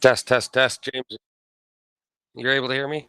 Test, test, test, James. You're able to hear me?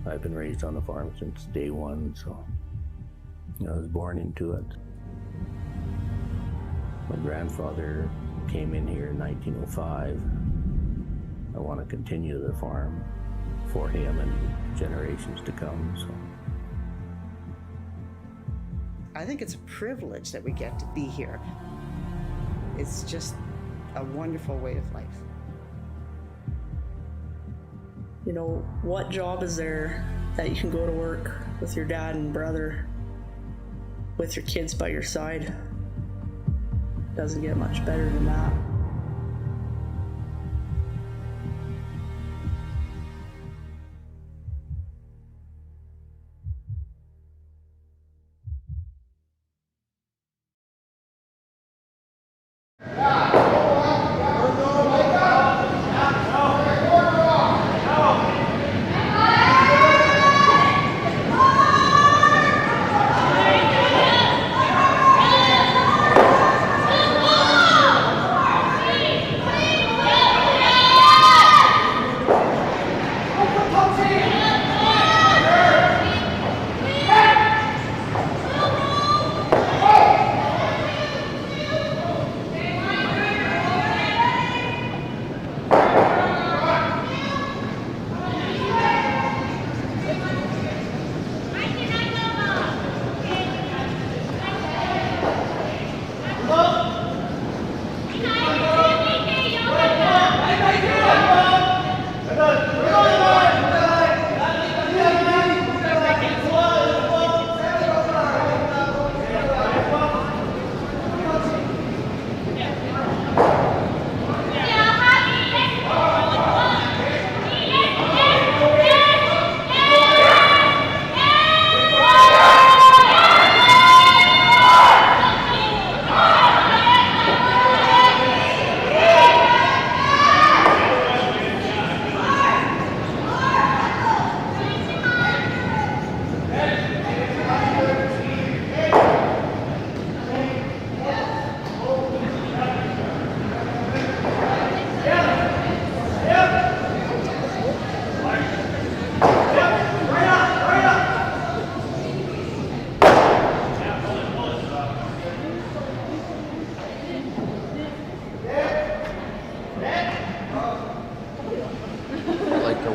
I've been raised on the farm since day one, so I was born into it. My grandfather came in here in 1905. I want to continue the farm for him and generations to come. So I think it's a privilege that we get to be here. It's just a wonderful way of life. You know, what job is there that you can go to work with your dad and brother, with your kids by your side? Doesn't get much better than that.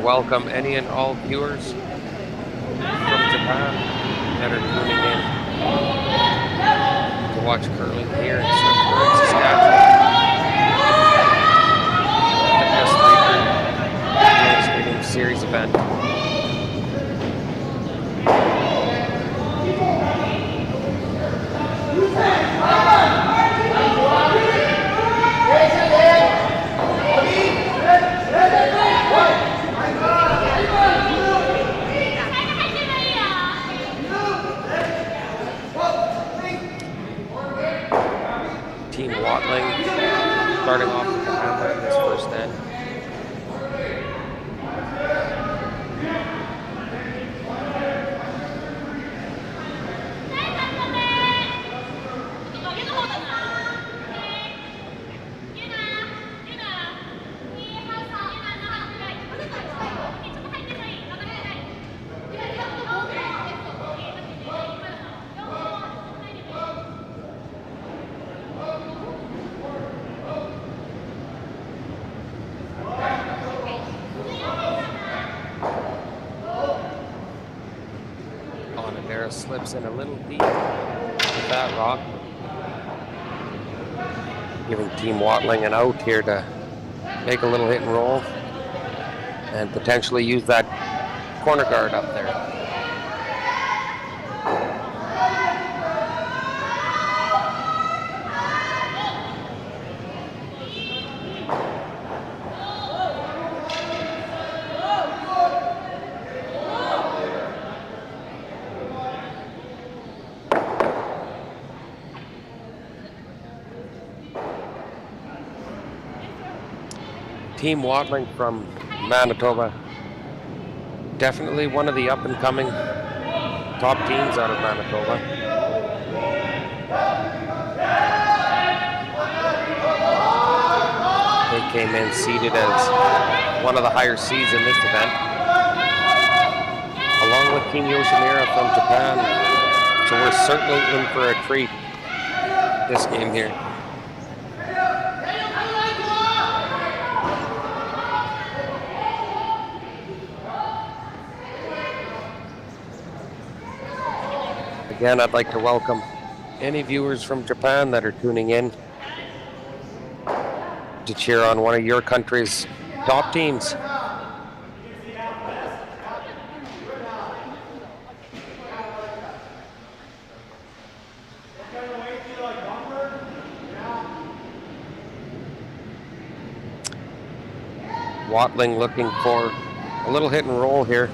Welcome any and all viewers from Japan that are tuning in to watch curling here in Saskatchewan. The S3 Series event. Team Watling starting off with the hammer in this first end. Slips in a little deep with that rock, giving Team Watling an out here to make a little hit and roll and potentially use that corner guard up there. Team Watling from Manitoba, definitely one of the up-and-coming top teams out of Manitoba. They came in seeded as one of the higher seeds in this event. with Team Yoshimura from Japan. So we're certainly in for a treat this game here. Again, I'd like to welcome any viewers from Japan that are tuning in to cheer on one of your country's top teams. Watling looking for a little hit and roll here.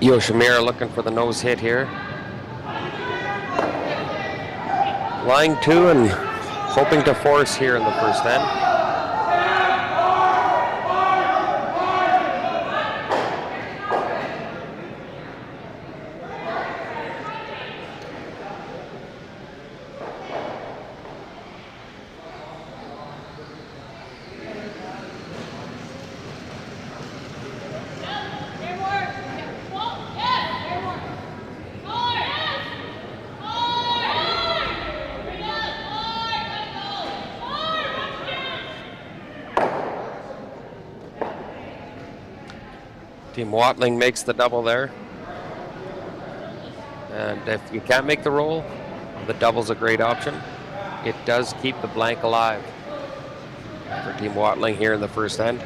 Yoshimura looking for the nose hit here. Lying to and hoping to force here in the first end. Team Watling makes the double there. And if you can't make the roll, the double's a great option. It does keep the blank alive for Team Watling here in the first end.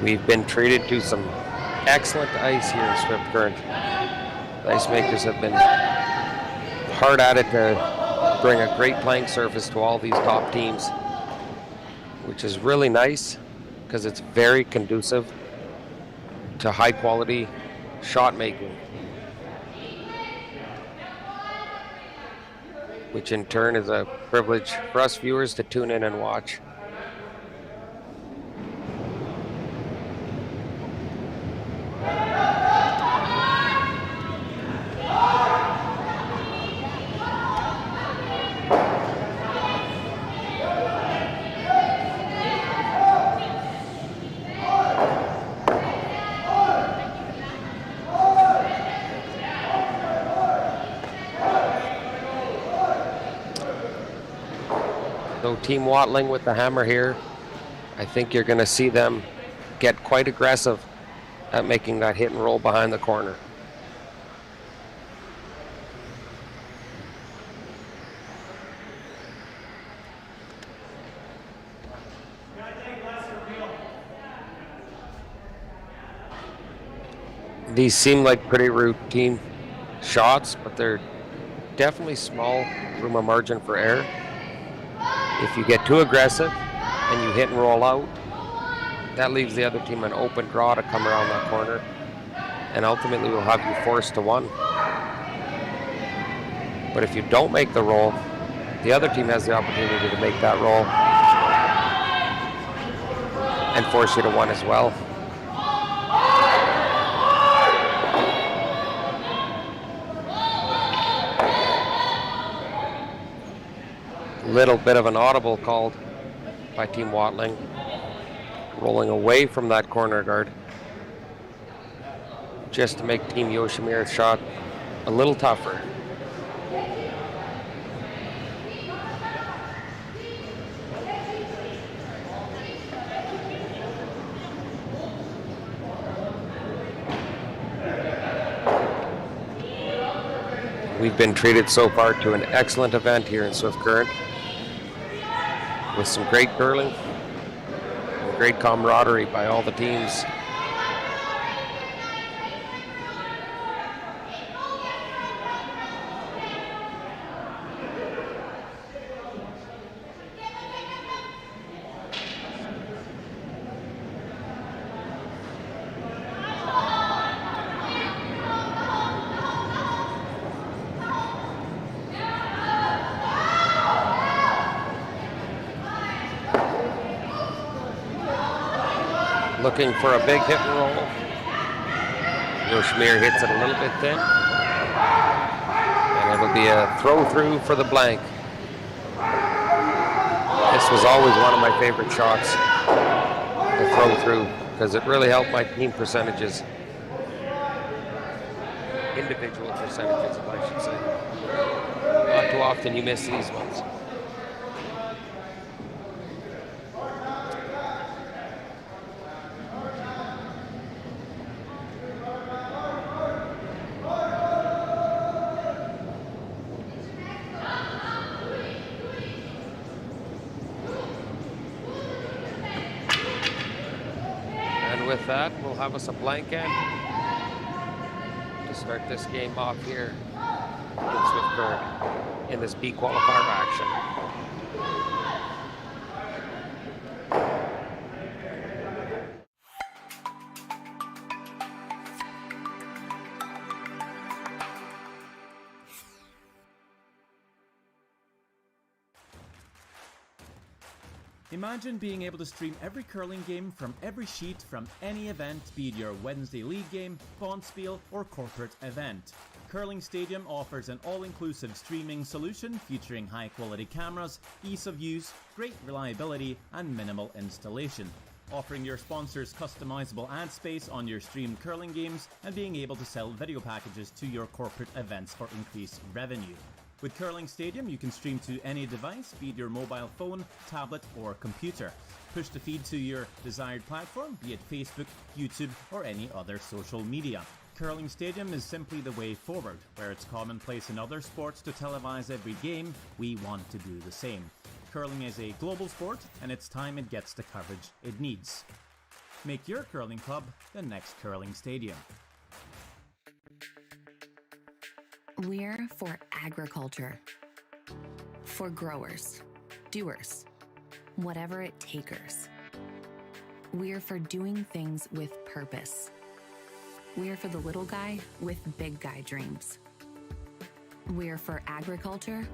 We've been treated to some excellent ice here in Swift Current. The ice makers have been hard at it to bring a great playing surface to all these top teams, which is really nice because it's very conducive to high quality shot making, which in turn is a privilege for us viewers to tune in and watch. So Team Watling with the hammer here. I think you're going to see them get quite aggressive at making that hit and roll behind the corner. These seem like pretty routine shots, but they're definitely small room of margin for error. If you get too aggressive and you hit and roll out, that leaves the other team an open draw to come around that corner, and ultimately will have you forced to one. But if you don't make the roll, the other team has the opportunity to make that roll and force you to one as well. Little bit of an audible called by Team Watling, rolling away from that corner guard just to make Team Yoshimura's shot a little tougher. We've been treated so far to an excellent event here in Swift Current, with some great curling, great camaraderie by all the teams. Looking for a big hit and roll. Yoshimir hits it a little bit thin. And it'll be a throw through for the blank. This was always one of my favorite shots, the throw through, because it really helped my team percentages. Individual percentages, I should say. Not too often you miss these ones. With that, we'll have us a blank end to start this game off here in Swift Current in this B qualifier action. Imagine being able to stream every curling game from every sheet from any event, be it your Wednesday league game, bonspiel, or corporate event. Curling Stadium offers an all-inclusive streaming solution featuring high-quality cameras, ease of use, great reliability, and minimal installation. Offering your sponsors customizable ad space on your streamed curling games and being able to sell video packages to your corporate events for increased revenue. With Curling Stadium, you can stream to any device, be it your mobile phone, tablet, or computer. Push the feed to your desired platform, be it Facebook, YouTube, or any other social media. Curling Stadium is simply the way forward. Where it's commonplace in other sports to televise every game, we want to do the same. Curling is a global sport, and it's time it gets the coverage it needs. Make your curling club the next Curling Stadium. We're for agriculture, for growers, doers, whatever it takers. We're for doing things with purpose. We're for the little guy with big guy dreams. We're for agriculture.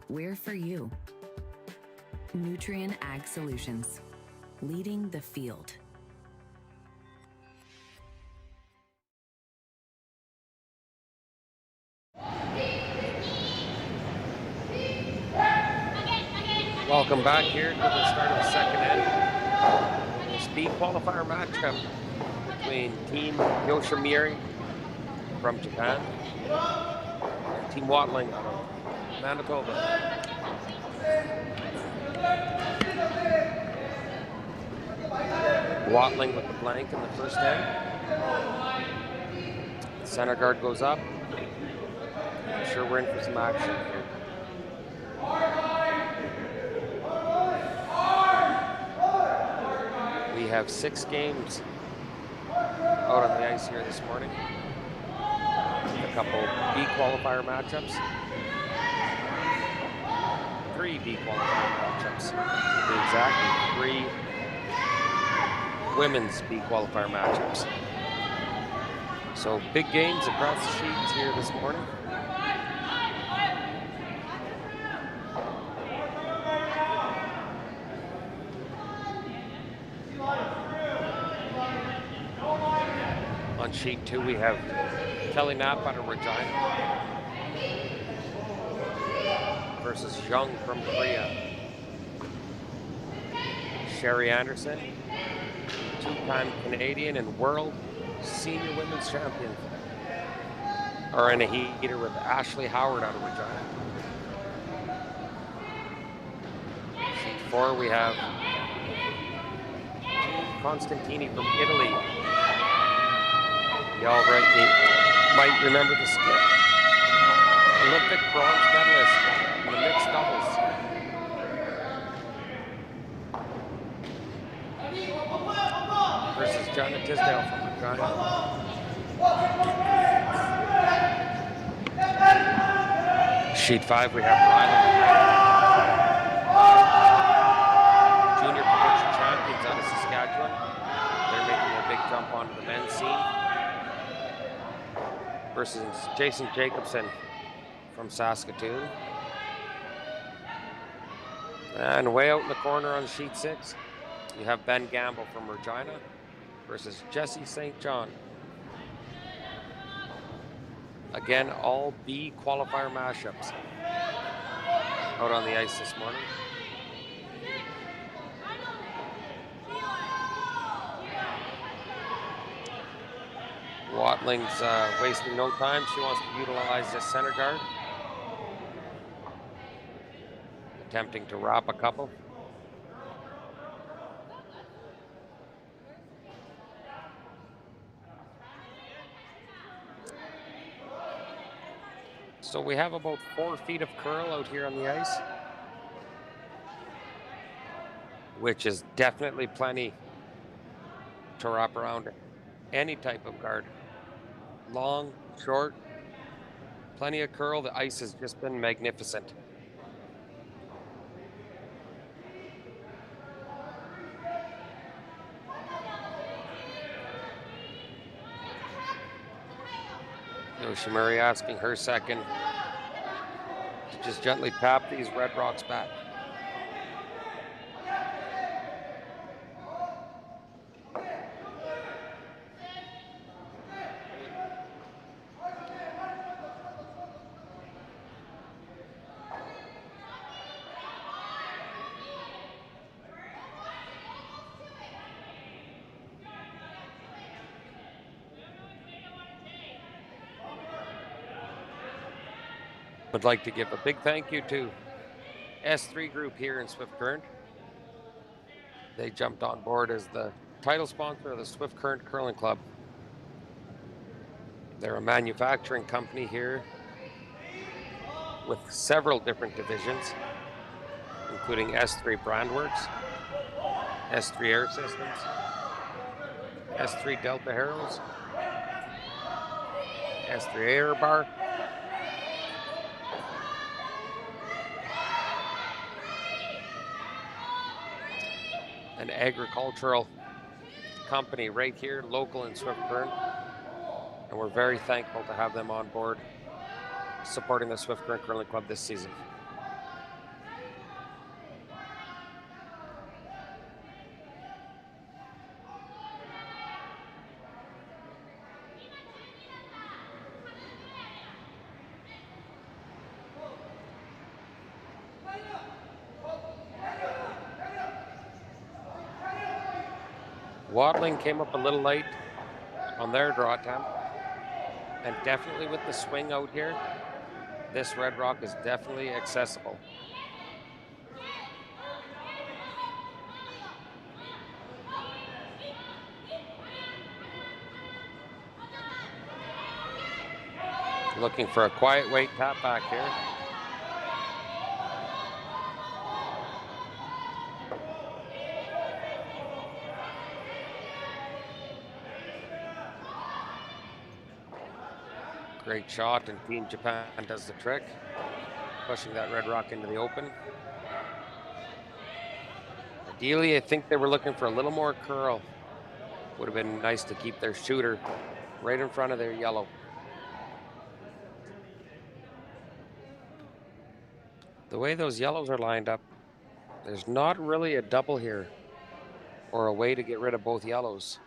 We're for you. Nutrien Ag Solutions, leading the field. Welcome back here to the start of the second end. Speed qualifier matchup between Team Yoshimiri from Japan and Team Watling out of Manitoba. Watling with the blank in the first end. The center guard goes up. I'm sure we're in for some action here. We have 6 games out on the ice here this morning. A couple B qualifier matchups. 3 B qualifier matchups. To be exact, 3 women's B qualifier matchups. So big games across the sheets here this morning. On sheet 2, we have Kelly Knapp out of Regina versus Jung from Korea. Sherry Anderson, 2-time Canadian and world senior women's champion, are in a heater with Ashley Howard out of Regina. Sheet 4, we have Constantini from Italy. Y'all might remember the skip. Olympic bronze medalist in the mixed doubles. versus John Tisdale from Regina. Sheet 5, we have Ryland junior provincial champions out of Saskatchewan. They're making a big jump onto the men's scene. Versus Jason Jacobson from Saskatoon. And way out in the corner on sheet 6, you have Ben Gamble from Regina versus Jesse St. John. Again, all B qualifier mashups out on the ice this morning. Watling's wasting no time. She wants to utilize this center guard. Attempting to wrap a couple. So we have about 4 feet of curl out here on the ice, which is definitely plenty to wrap around any type of guard. Long, short, plenty of curl. The ice has just been magnificent. Yoshimuri asking her second to just gently tap these Red Rocks back. Would like to give a big thank you to S3 Group here in Swift Current. They jumped on board as the title sponsor of the Swift Current Curling Club. They're a manufacturing company here with several different divisions, including S3 Brandworks, S3 Air Systems, S3 Delta Heroes, S3 Air Bar, an agricultural company right here, local in Swift Current. And we're very thankful to have them on board supporting the Swift Current Curling Club this season. Watling came up a little late on their draw attempt, and definitely with the swing out here, this Red Rock is definitely accessible. Looking for a quiet weight tap back here. Great shot, and Team Japan does the trick, pushing that Red Rock into the open. Ideally, I think they were looking for a little more curl. Would have been nice to keep their shooter right in front of their yellow. The way those yellows are lined up, there's not really a double here or a way to get rid of both yellows.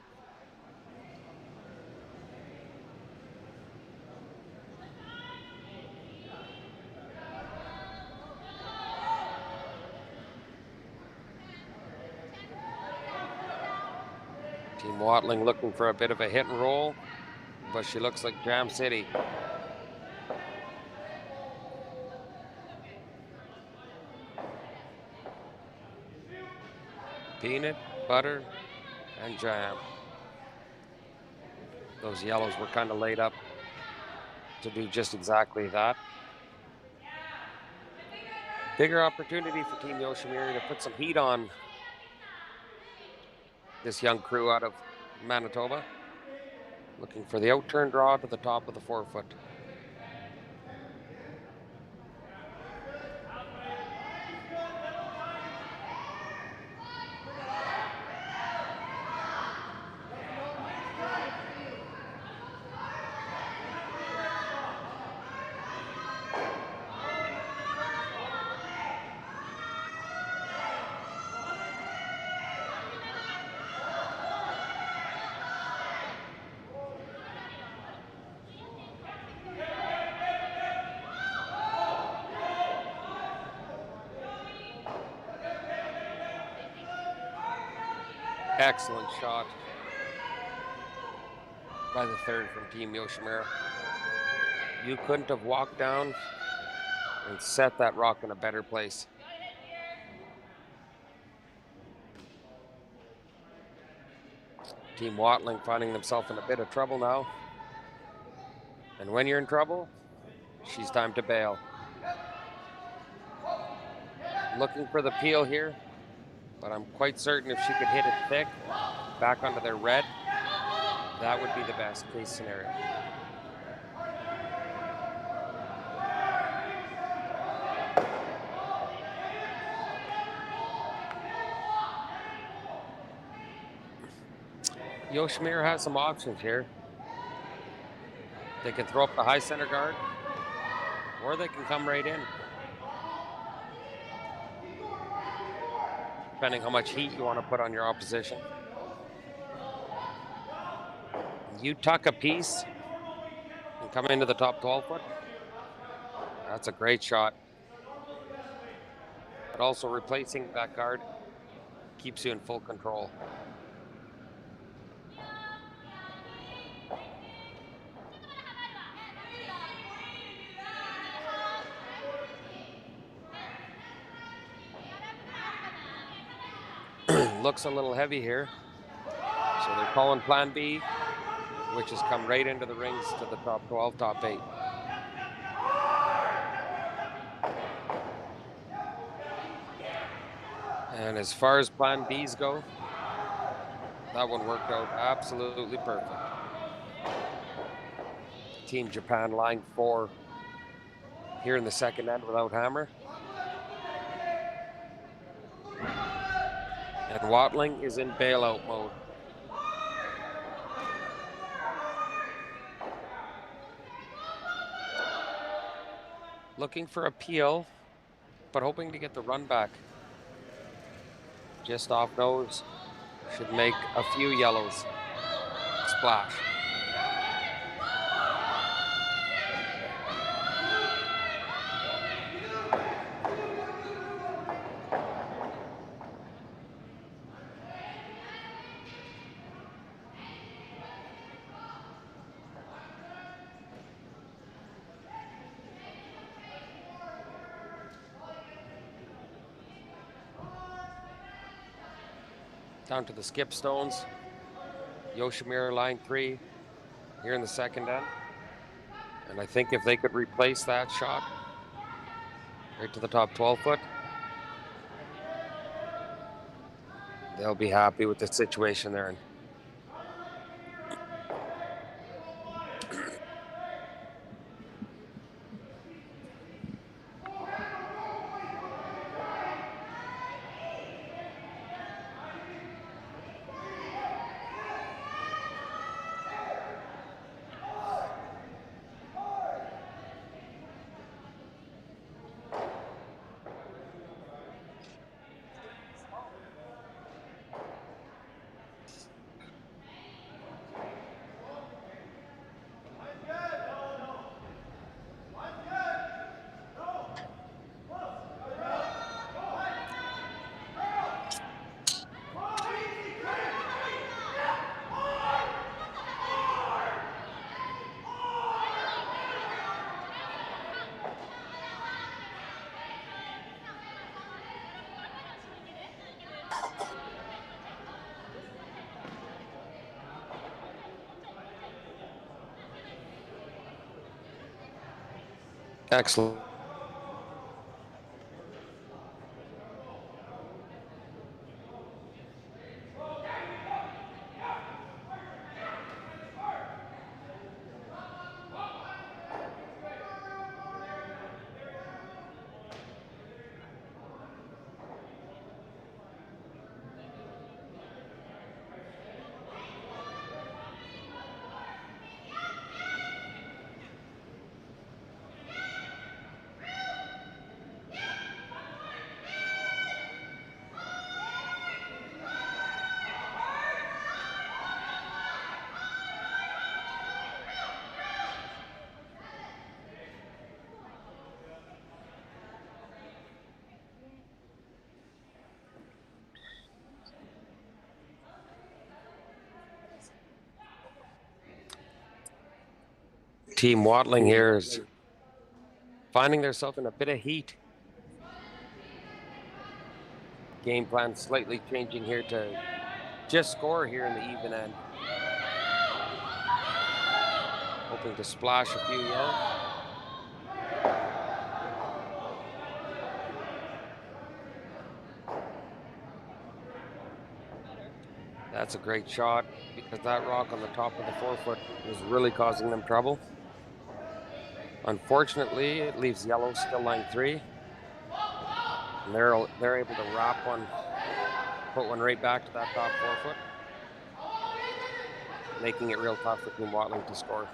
Team Watling looking for a bit of a hit and roll, but she looks like Jam City. Peanut, butter, and jam. Those yellows were kind of laid up to do just exactly that. Bigger opportunity for Team Yoshimiri to put some heat on this young crew out of Manitoba. Looking for the out-turn draw to the top of the forefoot. Excellent shot by the third from Team Yoshimura. You couldn't have walked down and set that rock in a better place. Team Watling finding themselves in a bit of trouble now. And when you're in trouble, she's time to bail. Looking for the peel here, but I'm quite certain if she could hit it thick, back onto their red, that would be the best case scenario. Yoshimura has some options here. They can throw up the high center guard, or they can come right in. Depending how much heat you want to put on your opposition. You tuck a piece and come into the top 12 foot. That's a great shot. But also replacing that guard keeps you in full control. Looks a little heavy here. So they're calling plan B, which has come right into the rings to the top 12, top 8. And as far as plan Bs go, that one worked out absolutely perfect. Team Japan line 4 here in the second end without hammer. And Watling is in bailout mode. Looking for a peel, but hoping to get the run back. Just off nose. Should make a few yellows. Splash. Down to the skip stones. Yoshimura line 3 here in the second end. And I think if they could replace that shot right to the top 12 foot, they'll be happy with the situation they're in. Excellent. Team Watling here is finding themselves in a bit of heat. Game plan slightly changing here to just score here in the even end. Hoping to splash a few yellows. That's a great shot because that rock on the top of the forefoot is really causing them trouble. Unfortunately, it leaves yellow still line 3. And they're able to wrap one, put one right back to that top forefoot, making it real tough for Team Watling to score.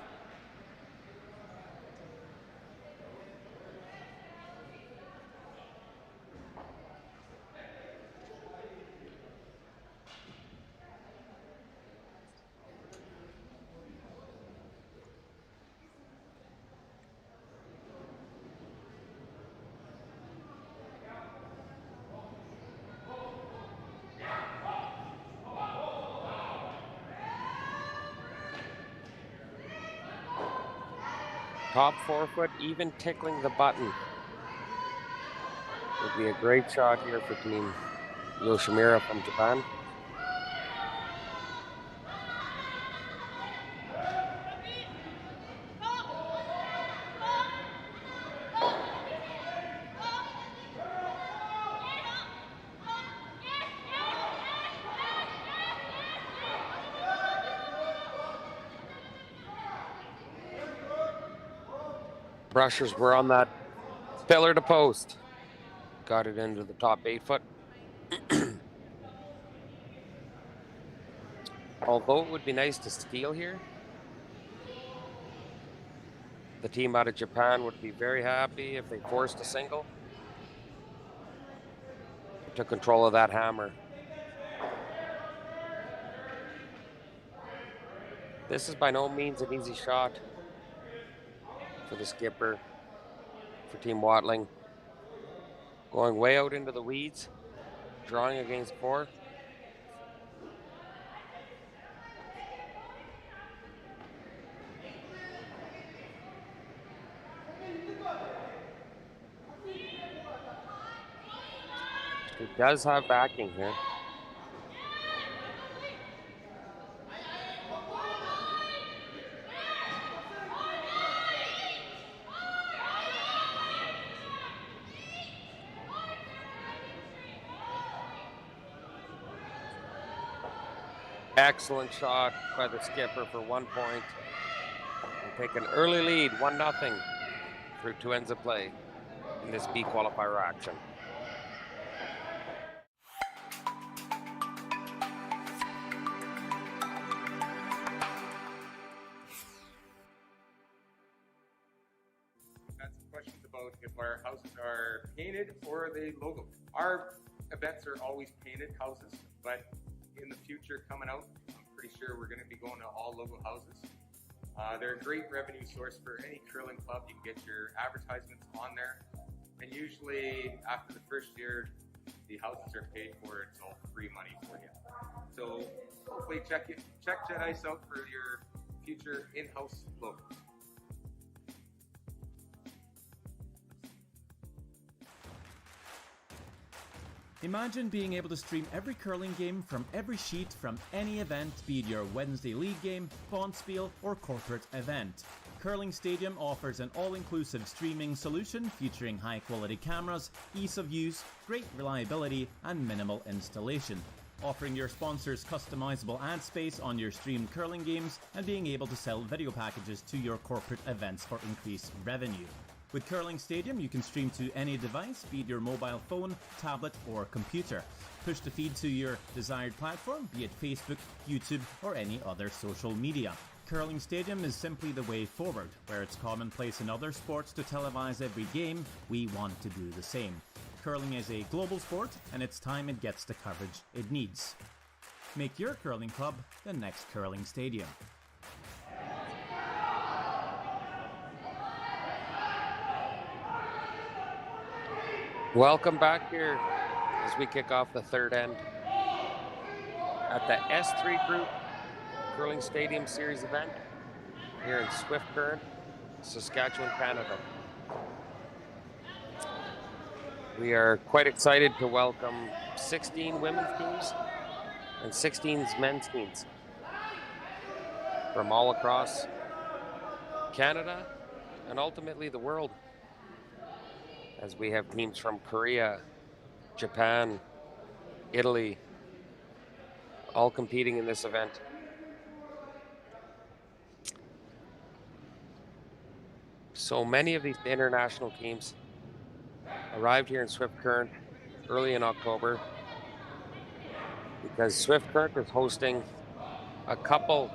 Top forefoot, even tickling the button. Would be a great shot here for Team Yoshimura from Japan. Brushers were on that pillar to post. Got it into the top 8 foot. Although it would be nice to steal here, the team out of Japan would be very happy if they forced a single. Took control of that hammer. This is by no means an easy shot for the skipper, for Team Watling. Going way out into the weeds, drawing against 4. It does have backing here. Excellent shot by the skipper for 1 point. And take an early lead, 1-0 through 2 ends of play in this B qualifier action. Had some questions about if our houses are painted or they logo. Our events are always painted houses, but in the future coming out, I'm pretty sure we're going to be going to all logo houses. They're a great revenue source for any curling club. You can get your advertisements on there, and usually after the first year, the houses are paid for. It's all free money for you. So hopefully check Jet Ice out for your future in-house logo. Imagine being able to stream every curling game from every sheet from any event, be it your Wednesday league game, bonspiel, or corporate event. Curling Stadium offers an all-inclusive streaming solution featuring high-quality cameras, ease of use, great reliability, and minimal installation. Offering your sponsors customizable ad space on your streamed curling games and being able to sell video packages to your corporate events for increased revenue. With Curling Stadium, you can stream to any device, be it your mobile phone, tablet, or computer. Push the feed to your desired platform, be it Facebook, YouTube, or any other social media. Curling Stadium is simply the way forward. Where it's commonplace in other sports to televise every game, we want to do the same. Curling is a global sport, and it's time it gets the coverage it needs. Make your curling club the next Curling Stadium. Welcome back here as we kick off the 3rd end at the S3 Group Curling Stadium Series event here in Swift Current. Saskatchewan, Canada. We are quite excited to welcome 16 women's teams and 16 men's teams from all across Canada and ultimately the world, as we have teams from Korea, Japan, Italy, all competing in this event. So many of these international teams arrived here in Swift Current early in October because Swift Current is hosting a couple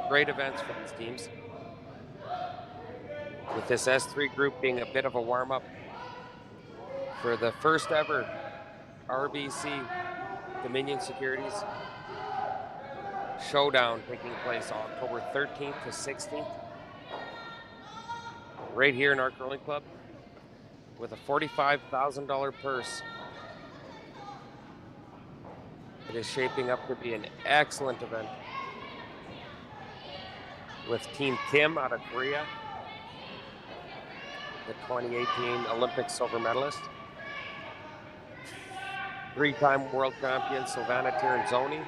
great events for these teams, with this S3 group being a bit of a warm-up for the first ever RBC Dominion Securities Showdown taking place October 13th to 16th, right here in our curling club, with a $45,000 purse. It is shaping up to be an excellent event, with Team Kim out of Korea, the 2018 Olympic silver medalist, three-time world champion Silvana Tirinzoni,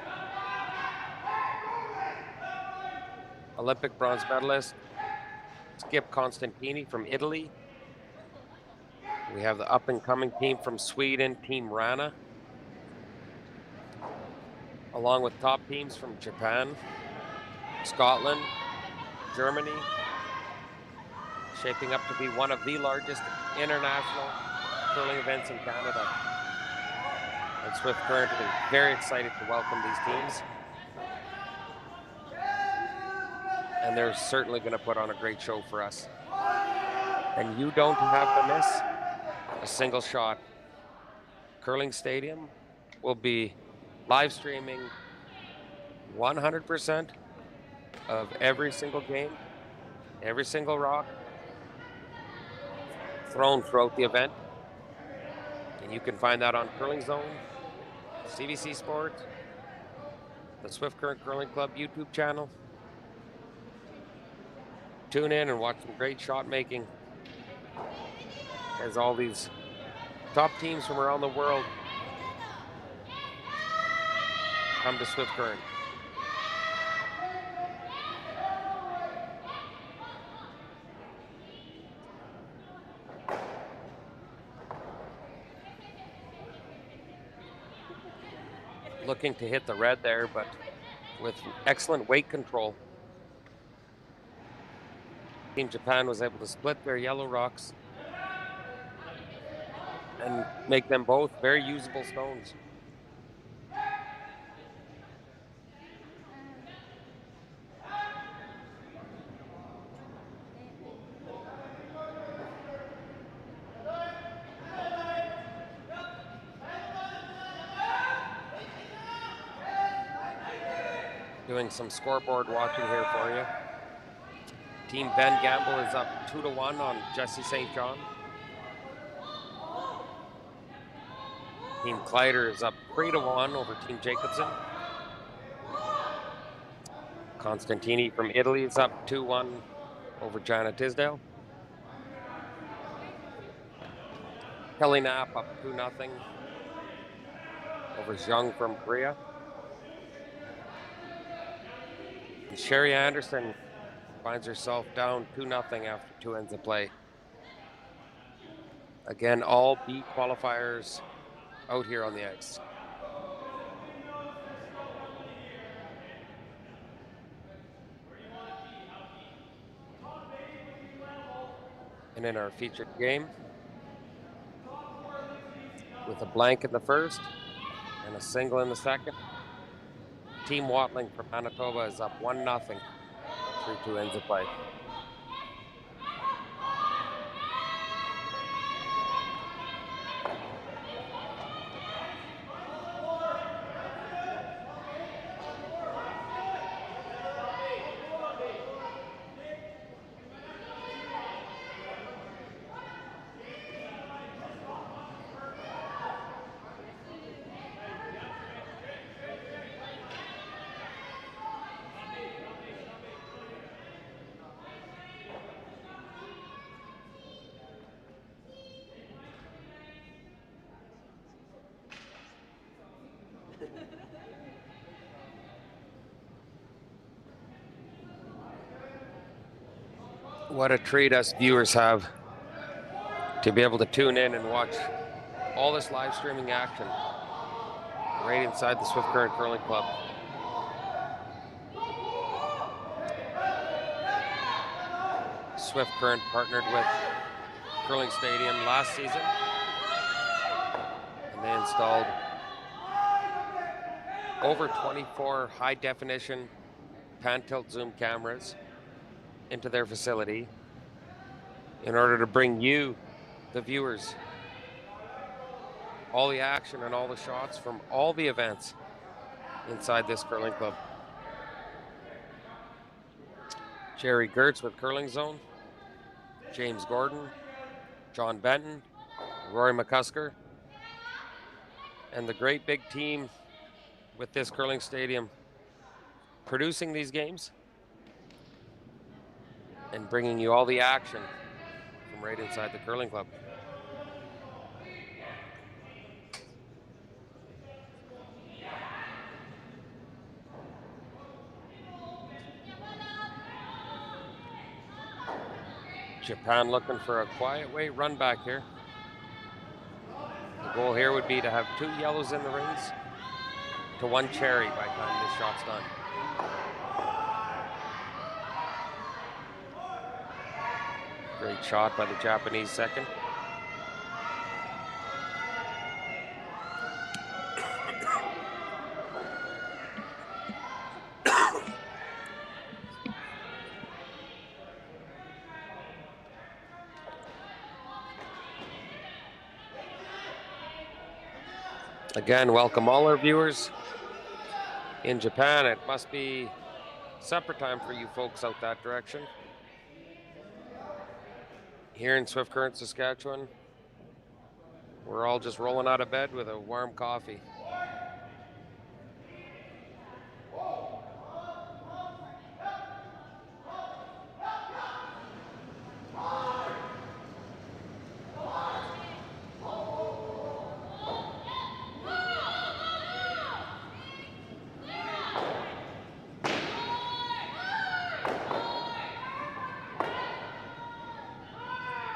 Olympic bronze medalist Skip Constantini from Italy. We have the up-and-coming team from Sweden, Team Rana, along with top teams from Japan, Scotland, Germany, shaping up to be one of the largest international curling events in Canada. And Swift Current is very excited to welcome these teams. And they're certainly going to put on a great show for us. And you don't have to miss a single shot. Curling Stadium will be live streaming 100% of every single game, every single rock thrown throughout the event. And you can find that on Curling Zone, CBC Sports, the Swift Current Curling Club YouTube channel. Tune in and watch some great shot making as all these top teams from around the world come to Swift Current. Looking to hit the red there, but with excellent weight control. Team Japan was able to split their yellow rocks and make them both very usable stones. Doing some scoreboard watching here for you. Team Ben Gamble is up 2-1 on Jesse St. John. Team Kleider is up 3-1 over Team Jacobson. Constantini from Italy is up 2-1 over Jana Tisdale. Kelly Knapp up 2-0 over Zhang from Korea. And Sherry Anderson finds herself down 2-0 after 2 ends of play. Again, all B qualifiers out here on the ice. And in our featured game, with a blank in the first and a single in the second, Team Watling from Manitoba is up 1-0 through 2 ends of play. What a treat us viewers have to be able to tune in and watch all this live streaming action right inside the Swift Current Curling Club. Swift Current partnered with Curling Stadium last season, and they installed over 24 high-definition pan-tilt zoom cameras into their facility in order to bring you, the viewers, all the action and all the shots from all the events inside this curling club. Jerry Gertz with Curling Zone, James Gordon, John Benton, Rory McCusker, and the great big team with this curling stadium producing these games and bringing you all the action from right inside the curling club. Japan looking for a quiet way run back here. The goal here would be to have 2 yellows in the rings to 1 cherry by the time this shot's done. Great shot by the Japanese second. Again, welcome all our viewers in Japan. It must be supper time for you folks out that direction. Here in Swift Current, Saskatchewan, we're all just rolling out of bed with a warm coffee.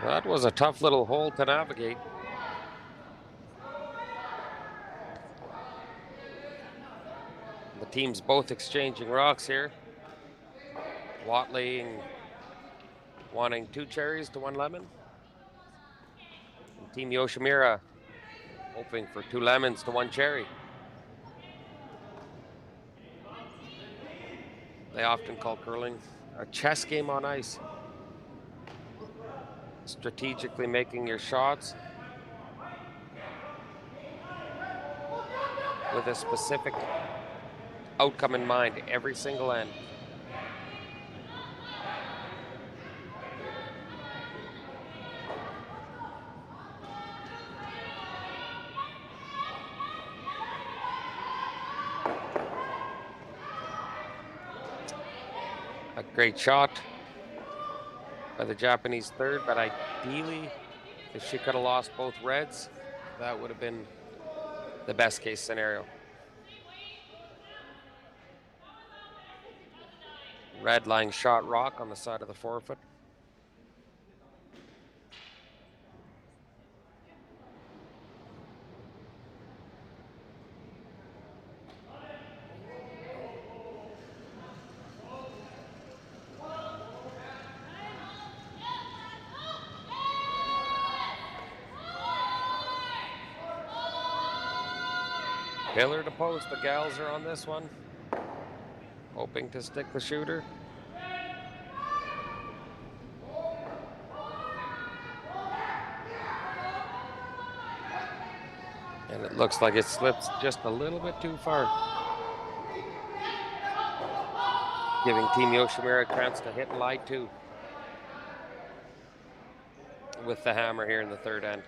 That was a tough little hole to navigate. The teams both exchanging rocks here. Watley wanting 2 cherries to 1 lemon. And Team Yoshimura hoping for 2 lemons to 1 cherry. They often call curling a chess game on ice. Strategically making your shots with a specific outcome in mind every single end. A great shot by the Japanese third, but ideally, if she could have lost both reds, that would have been the best case scenario. Red lying shot rock on the side of the forefoot. Pillar to post, the gals are on this one, hoping to stick the shooter. And it looks like it slips just a little bit too far, giving Team Yoshimura a chance to hit light 2 with the hammer here in the third end.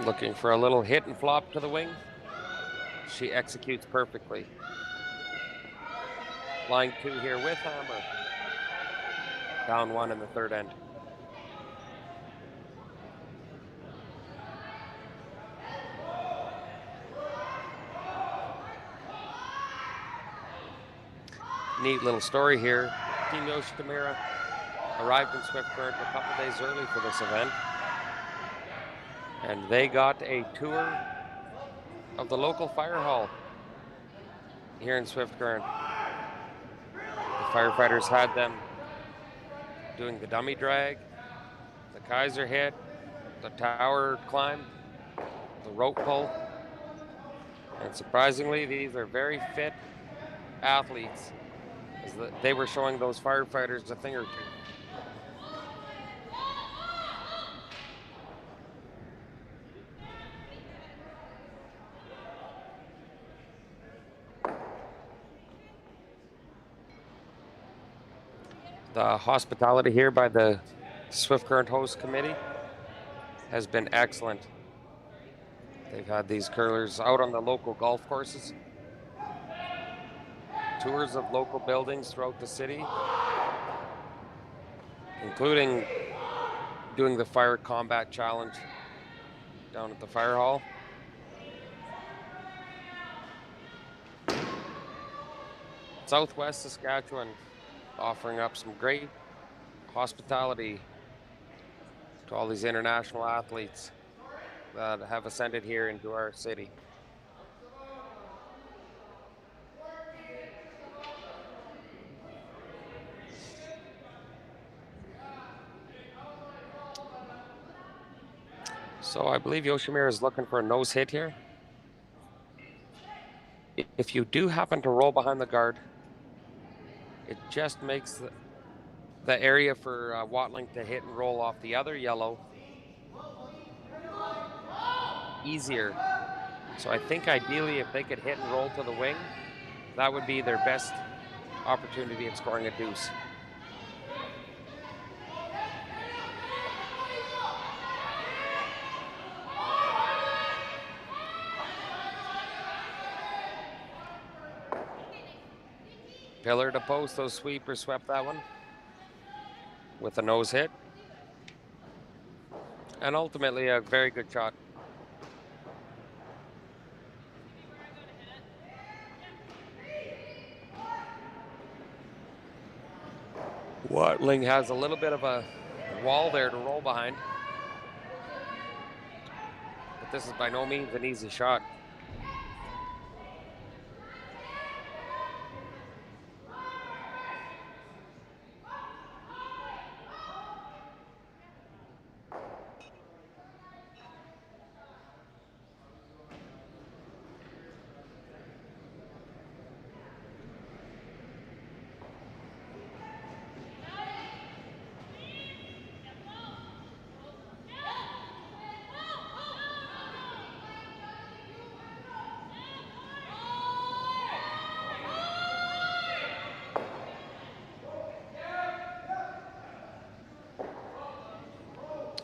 Looking for a little hit and flop to the wing. She executes perfectly. Line 2 here with hammer. Down 1 in the third end. Neat little story here. Team Yoshimura arrived in Swift Current a couple days early for this event. And they got a tour of the local fire hall here in Swift Current. The firefighters had them doing the dummy drag, the Kaiser hit, the tower climb, the rope pull. And surprisingly, these are very fit athletes, as they were showing those firefighters a thing or two. The hospitality here by the Swift Current Host Committee has been excellent. They've had these curlers out on the local golf courses, tours of local buildings throughout the city, including doing the fire combat challenge down at the fire hall. Southwest Saskatchewan offering up some great hospitality to all these international athletes that have ascended here into our city. So I believe Yoshimura is looking for a nose hit here. If you do happen to roll behind the guard, it just makes the area for Watling to hit and roll off the other yellow easier. So I think ideally if they could hit and roll to the wing, that would be their best opportunity at scoring a deuce. Pillar to post, those sweepers swept that one with a nose hit. And ultimately a very good shot. Watling has a little bit of a wall there to roll behind. But this is by no means an easy shot.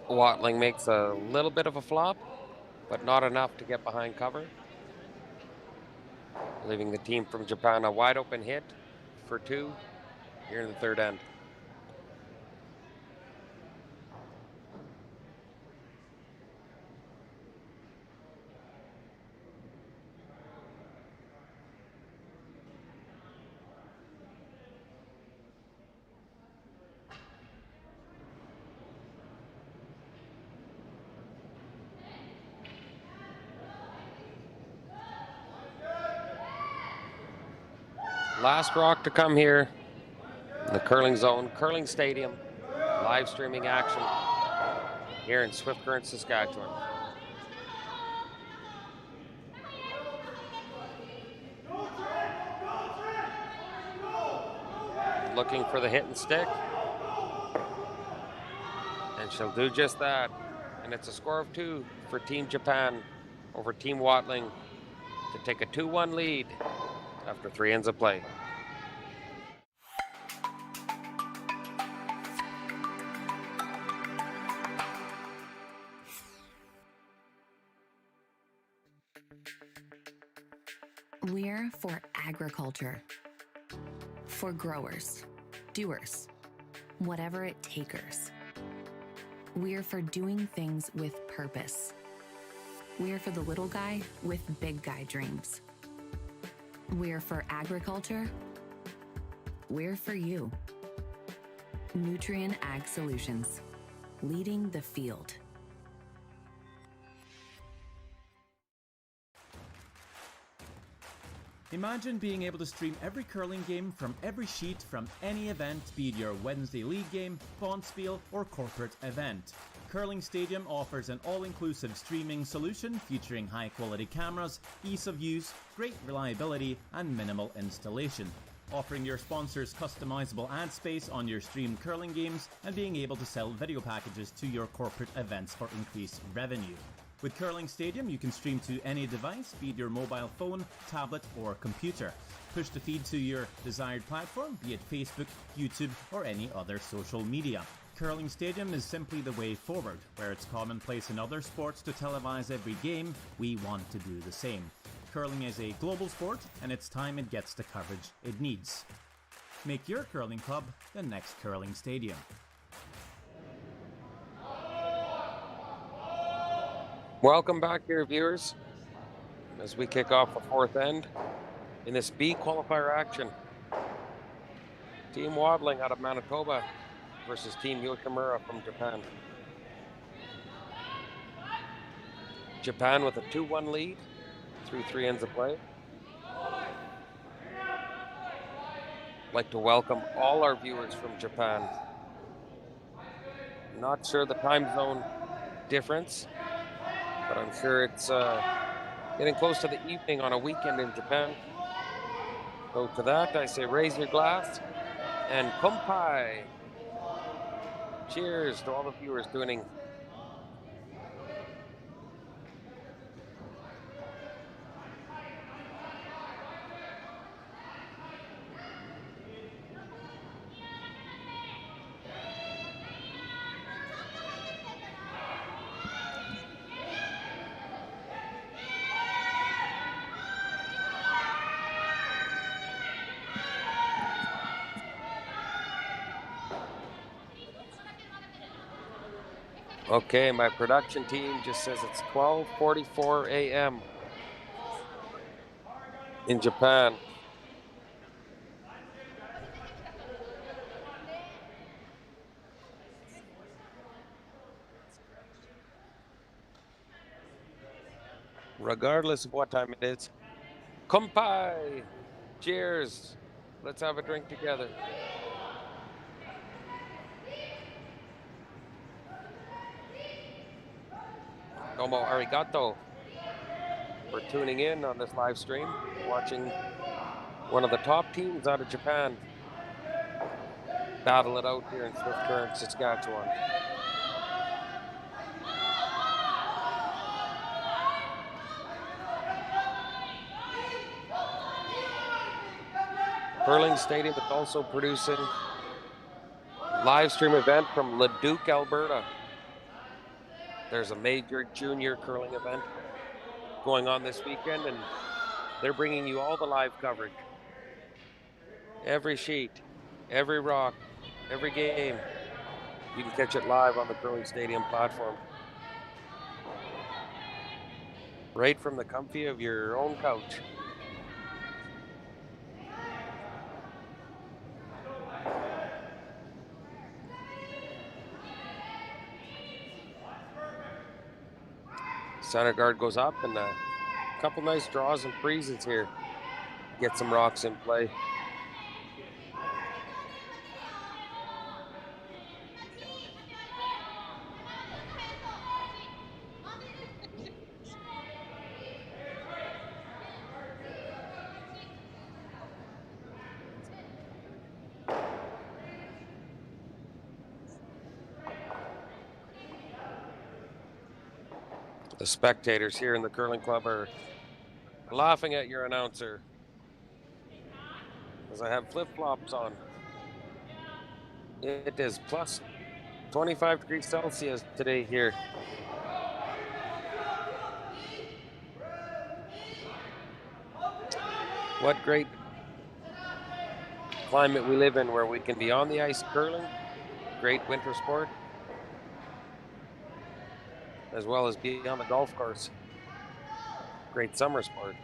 Watling makes a little bit of a flop, but not enough to get behind cover, leaving the team from Japan a wide open hit for 2 here in the third end. Last rock to come here, the curling zone, curling stadium, live streaming action here in Swift Current, Saskatchewan. Looking for the hit and stick, and she'll do just that. And it's a score of 2 for Team Japan over Team Watling to take a 2-1 lead after 3 ends of play. We're for agriculture. For growers, doers, whatever it takers. We're for doing things with purpose. We're for the little guy with big guy dreams. We're for agriculture. We're for you. Nutrien Ag Solutions, leading the field. Imagine being able to stream every curling game from every sheet from any event, be it your Wednesday league game, bonspiel, or corporate event. Curling Stadium offers an all-inclusive streaming solution featuring high-quality cameras, ease of use, great reliability, and minimal installation. Offering your sponsors customizable ad space on your streamed curling games and being able to sell video packages to your corporate events for increased revenue. With Curling Stadium, you can stream to any device, be it your mobile phone, tablet, or computer. Push the feed to your desired platform, be it Facebook, YouTube, or any other social media. Curling Stadium is simply the way forward. Where it's commonplace in other sports to televise every game, we want to do the same. Curling is a global sport, and it's time it gets the coverage it needs. Make your curling club the next Curling Stadium. Welcome back here, viewers, as we kick off the fourth end in this B qualifier action. Team Waddling out of Manitoba versus Team Yoshimura from Japan. Japan with a 2-1 lead through 3 ends of play. I'd like to welcome all our viewers from Japan. Not sure the time zone difference, but I'm sure it's getting close to the evening on a weekend in Japan. So to that, I say raise your glass and kumpai. Cheers to all the viewers tuning. Okay, my production team just says it's 12:44 a.m. in Japan. Regardless of what time it is, kumpai! Cheers! Let's have a drink together. Domo arigato for tuning in on this live stream, watching one of the top teams out of Japan battle it out here in Swift Current, Saskatchewan. Curling Stadium is also producing a live stream event from Leduc, Alberta. There's a major junior curling event going on this weekend, and they're bringing you all the live coverage. Every sheet, every rock, every game. You can catch it live on the Curling Stadium platform. Right from the comfy of your own couch. Center guard goes up, and a couple nice draws and freezes here. Get some rocks in play. The spectators here in the curling club are laughing at your announcer as I have flip-flops on. It is plus 25 degrees Celsius today here. What great climate we live in where we can be on the ice curling, great winter sport, as well as be on the golf course, great summer sport.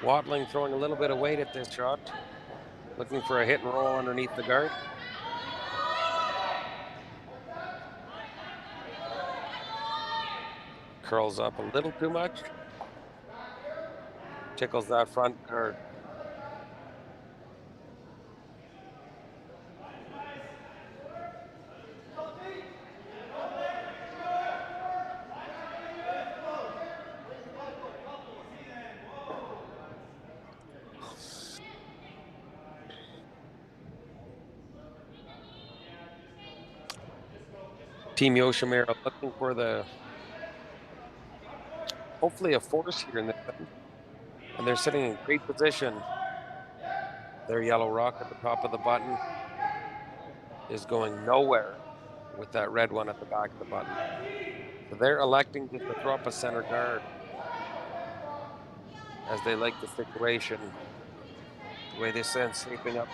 Watling throwing a little bit of weight at this shot, looking for a hit and roll underneath the guard. Curls up a little too much. Tickles that front guard. Team Yoshimura looking for hopefully a force here in the thing. And they're sitting in great position. Their yellow rock at the top of the button is going nowhere with that red one at the back of the button. So they're electing just to throw up a center guard as they like the situation, the way this end's shaping up.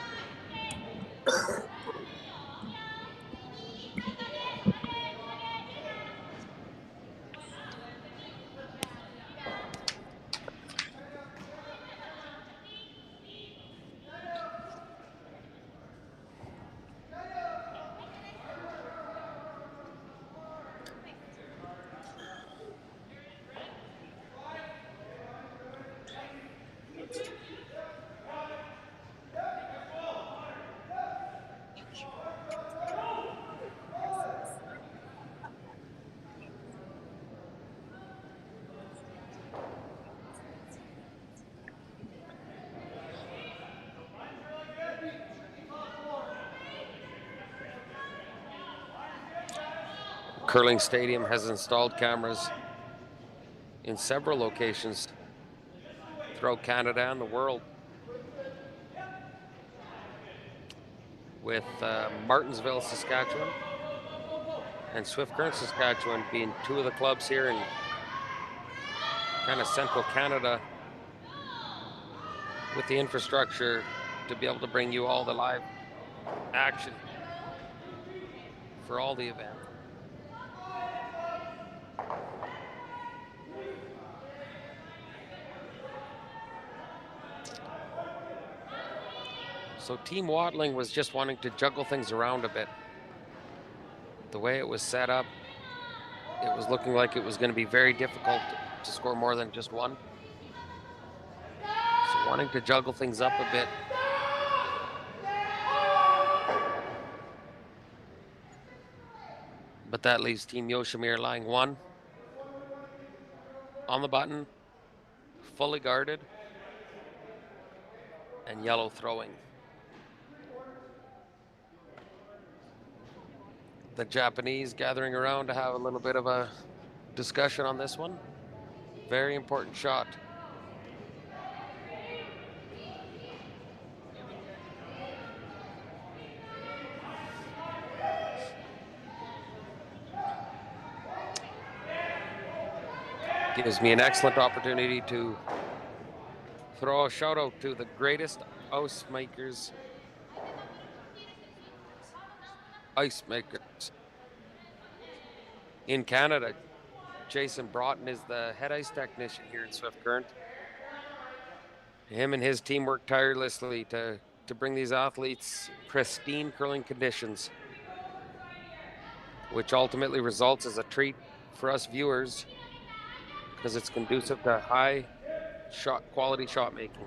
Curling Stadium has installed cameras in several locations throughout Canada and the world, with Martinsville, Saskatchewan and Swift Current, Saskatchewan being two of the clubs here in kind of central Canada with the infrastructure to be able to bring you all the live action for all the events. So Team Watling was just wanting to juggle things around a bit. The way it was set up, it was looking like it was going to be very difficult to score more than just one. So wanting to juggle things up a bit. But that leaves Team Yoshimura lying one on the button, fully guarded, and yellow throwing. The Japanese gathering around to have a little bit of a discussion on this one. Very important shot. Gives me an excellent opportunity to throw a shout out to the greatest ice makers in Canada. Jason Broughton is the head ice technician here in Swift Current. Him and his team work tirelessly to bring these athletes pristine curling conditions, which ultimately results as a treat for us viewers because it's conducive to high quality shot making.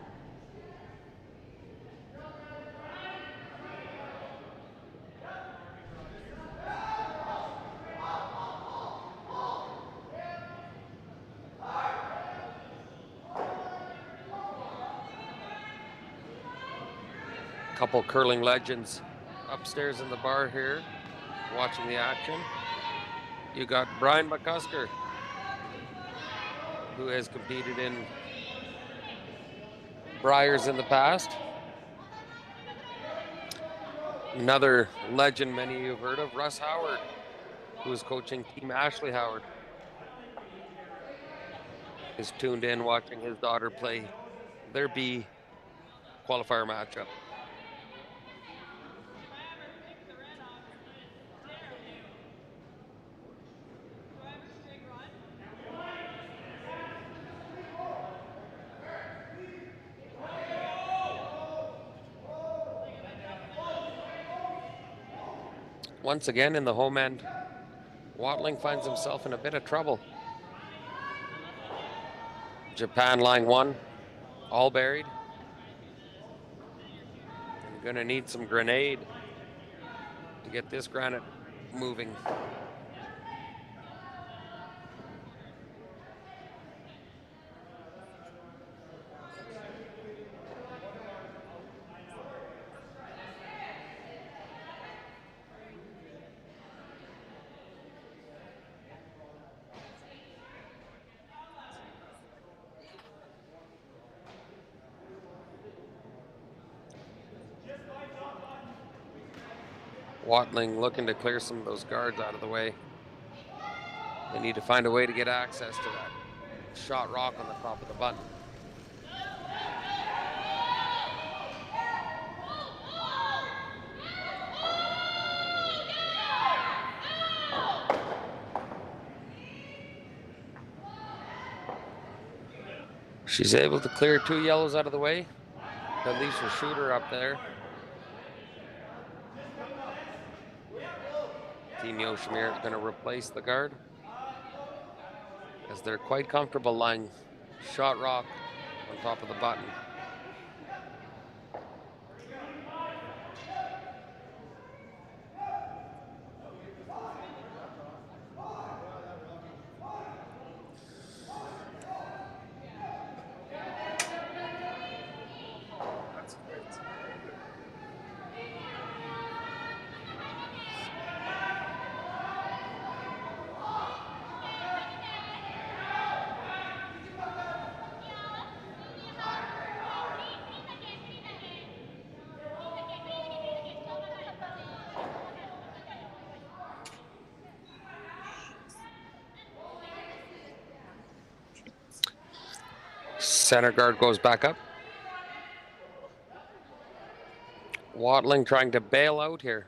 Couple curling legends upstairs in the bar here watching the action. You got Brian McCusker, who has competed in Briars in the past. Another legend many of you have heard of, Russ Howard, who is coaching Team Ashley Howard, is tuned in watching his daughter play their B qualifier matchup. Once again in the home end, Watling finds himself in a bit of trouble. Japan line 1, all buried. And gonna need some grenade to get this granite moving. Watling looking to clear some of those guards out of the way. They need to find a way to get access to that shot rock on the top of the button. She's able to clear 2 yellows out of the way. That leaves her shooter up there. Team Yoshimir is going to replace the guard, as they're quite comfortable lying shot rock on top of the button. Center guard goes back up. Watling trying to bail out here.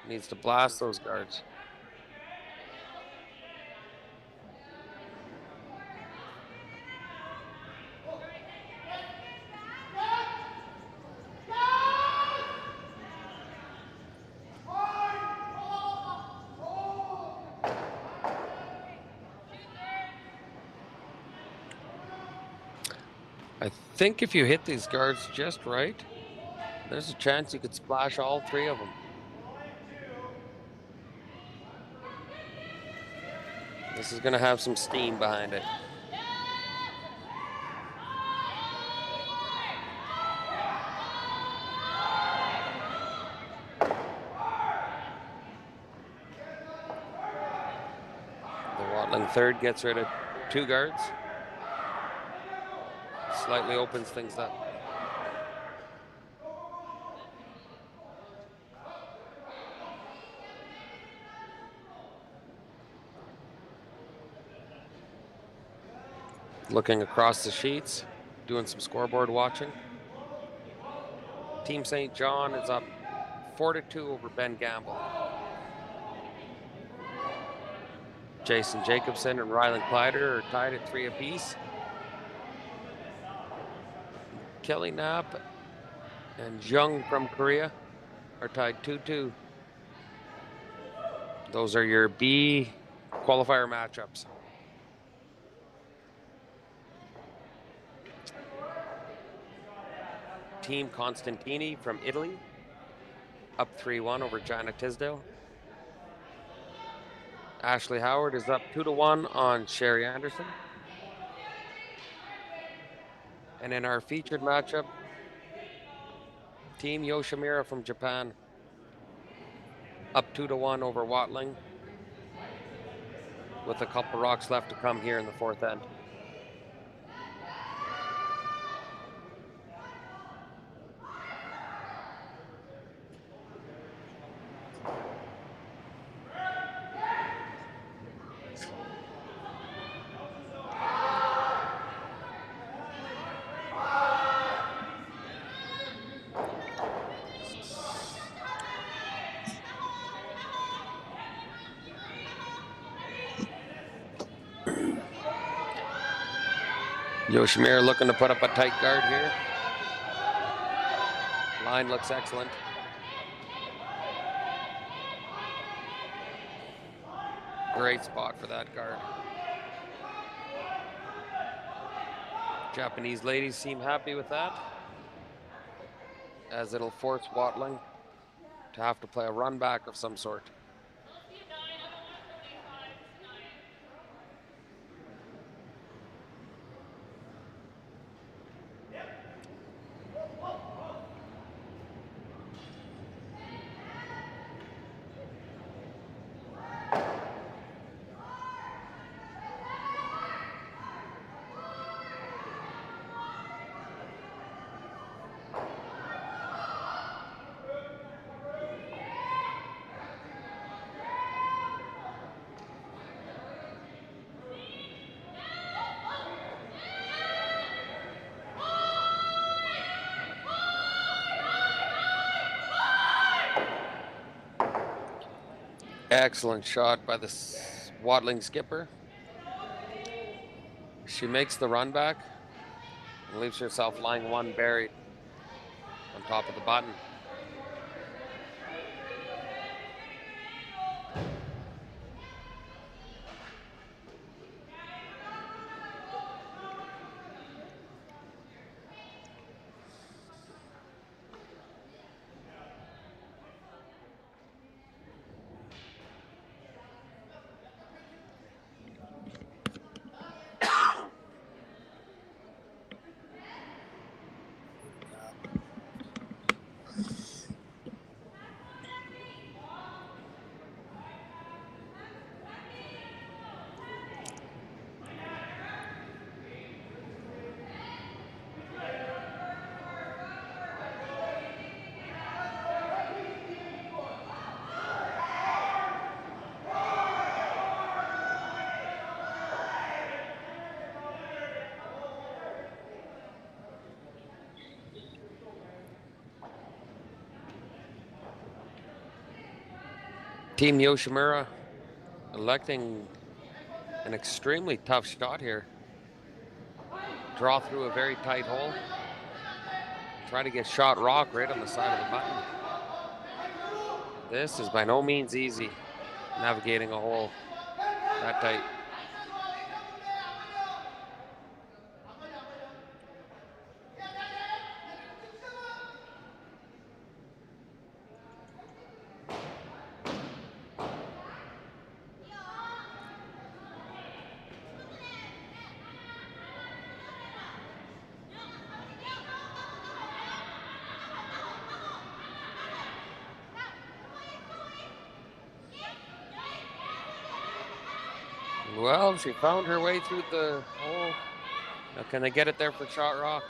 Needs to blast those guards. I think if you hit these guards just right, there's a chance you could splash all 3 of them. This is going to have some steam behind it. The Watling third gets rid of 2 guards. Slightly opens things up. Looking across the sheets, doing some scoreboard watching. Team St. John is up 4-2 over Ben Gamble. Jason Jacobson and Rylan Kleider are tied at 3 apiece. Kelly Knapp and Jung from Korea are tied 2-2. Those are your B qualifier matchups. Team Constantini from Italy up 3-1 over Jana Tisdale. Ashley Howard is up 2-1 on Sherry Anderson. And in our featured matchup, Team Yoshimura from Japan up 2-1 over Watling, with a couple rocks left to come here in the 4th end. Yoshimura looking to put up a tight guard here. Line looks excellent. Great spot for that guard. Japanese ladies seem happy with that, as it'll force Watling to have to play a run back of some sort. Excellent shot by the Watling skipper. She makes the run back and leaves herself lying one buried on top of the button. Team Yoshimura electing an extremely tough shot here. Draw through a very tight hole. Try to get shot rock right on the side of the button. This is by no means easy, navigating a hole that tight. Well, she found her way through the hole. Now can they get it there for shot rock?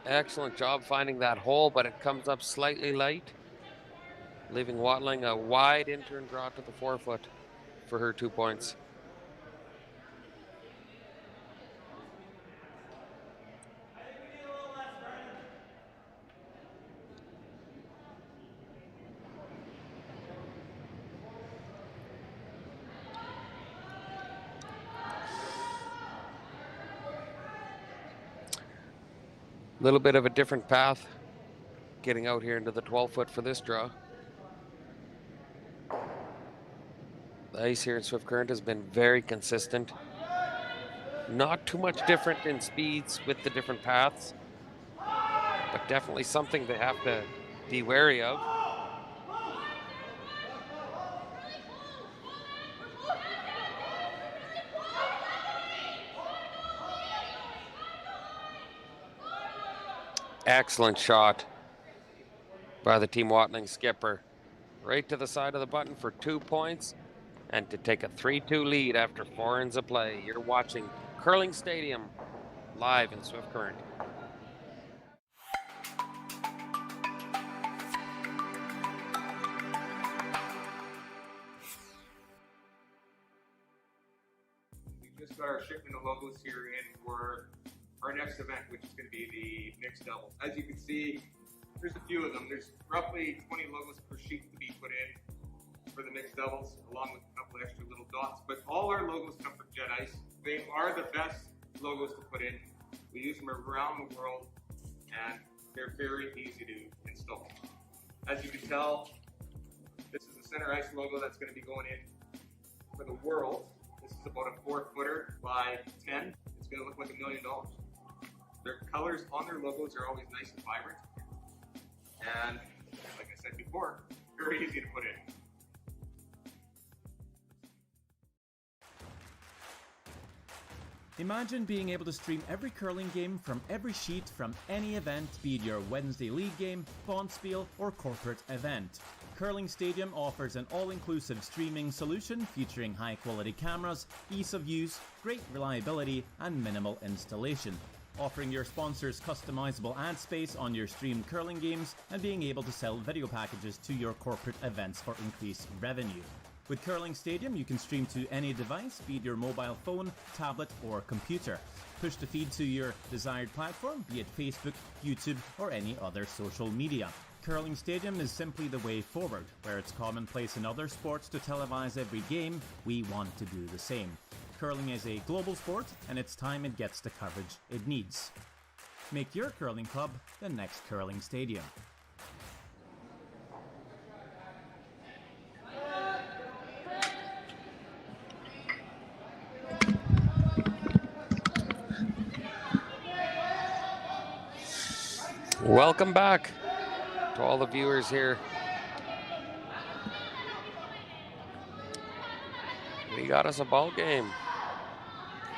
Excellent job finding that hole, but it comes up slightly light, leaving Watling a wide in-turn draw to the forefoot for her 2 points. A little bit of a different path getting out here into the 12-foot for this draw. The ice here in Swift Current has been very consistent. Not too much different in speeds with the different paths, but definitely something they have to be wary of. Excellent shot by the Team Watling skipper. Right to the side of the button for 2 points and to take a 3-2 lead after 4 ends of play. You're watching Curling Stadium live in Swift Current. We just got our shipment of logos here in for our next event, which is going to be the mixed double. As you can see, there's a few of them. There's roughly 20 logos per sheet to be put in. for the mixed doubles, along with a couple extra little dots. But all our logos come from Jet Ice. They are the best logos to put in. We use them around the world, and they're very easy to install. As you can tell, this is the Center Ice logo that's going to be going in for the world. This is about a 4-footer by 10. It's going to look like $1 million. Their colors on their logos are always nice and vibrant. And like I said before, very easy to put in. Imagine being able to stream every curling game from every sheet from any event, be it your Wednesday league game, bonspiel, or corporate event. Curling Stadium offers an all-inclusive streaming solution featuring high-quality cameras, ease of use, great reliability, and minimal installation. Offering your sponsors customizable ad space on your streamed curling games and being able to sell video packages to your corporate events for increased revenue. With Curling Stadium, you can stream to any device, be it your mobile phone, tablet, or computer. Push the feed to your desired platform, be it Facebook, YouTube, or any other social media. Curling Stadium is simply the way forward. Where it's commonplace in other sports to televise every game, we want to do the same. Curling is a global sport, and it's time it gets the coverage it needs. Make your curling club the next Curling Stadium. Welcome back to all the viewers here. We got us a ball game.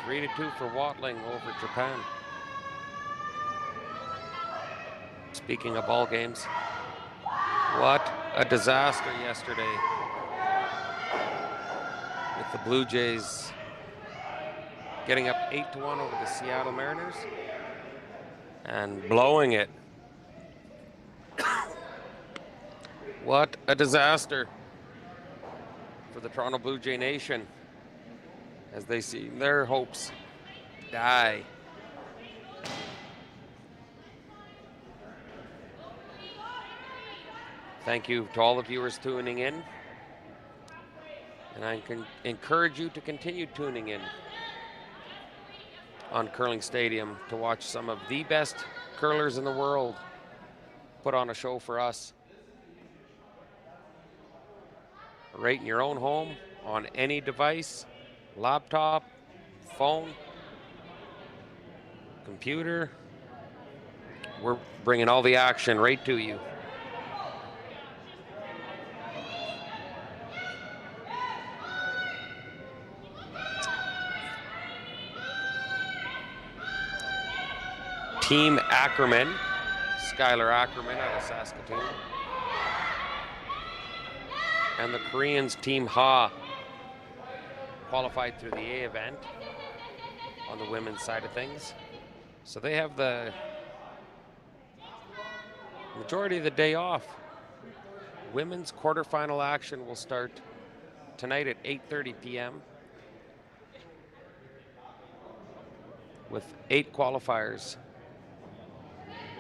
3-2 for Watling over Japan. Speaking of ball games, what a disaster yesterday with the Blue Jays getting up 8-1 over the Seattle Mariners and blowing it. What a disaster for the Toronto Blue Jay Nation as they see their hopes die. Thank you to all the viewers tuning in, and I can encourage you to continue tuning in on Curling Stadium to watch some of the best curlers in the world put on a show for us. Right in your own home, on any device, laptop, phone, computer. We're bringing all the action right to you. Team Ackerman, Skylar Ackerman out of Saskatoon. And the Koreans, Team Ha, qualified through the A event on the women's side of things. So they have the majority of the day off. Women's quarterfinal action will start tonight at 8:30 p.m. with 8 qualifiers.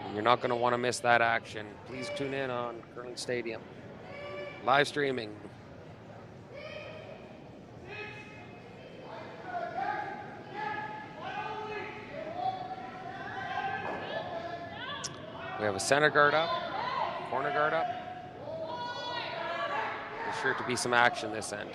And you're not going to want to miss that action. Please tune in on Curling Stadium. Live streaming. We have a center guard up, corner guard up. There's sure to be some action this end.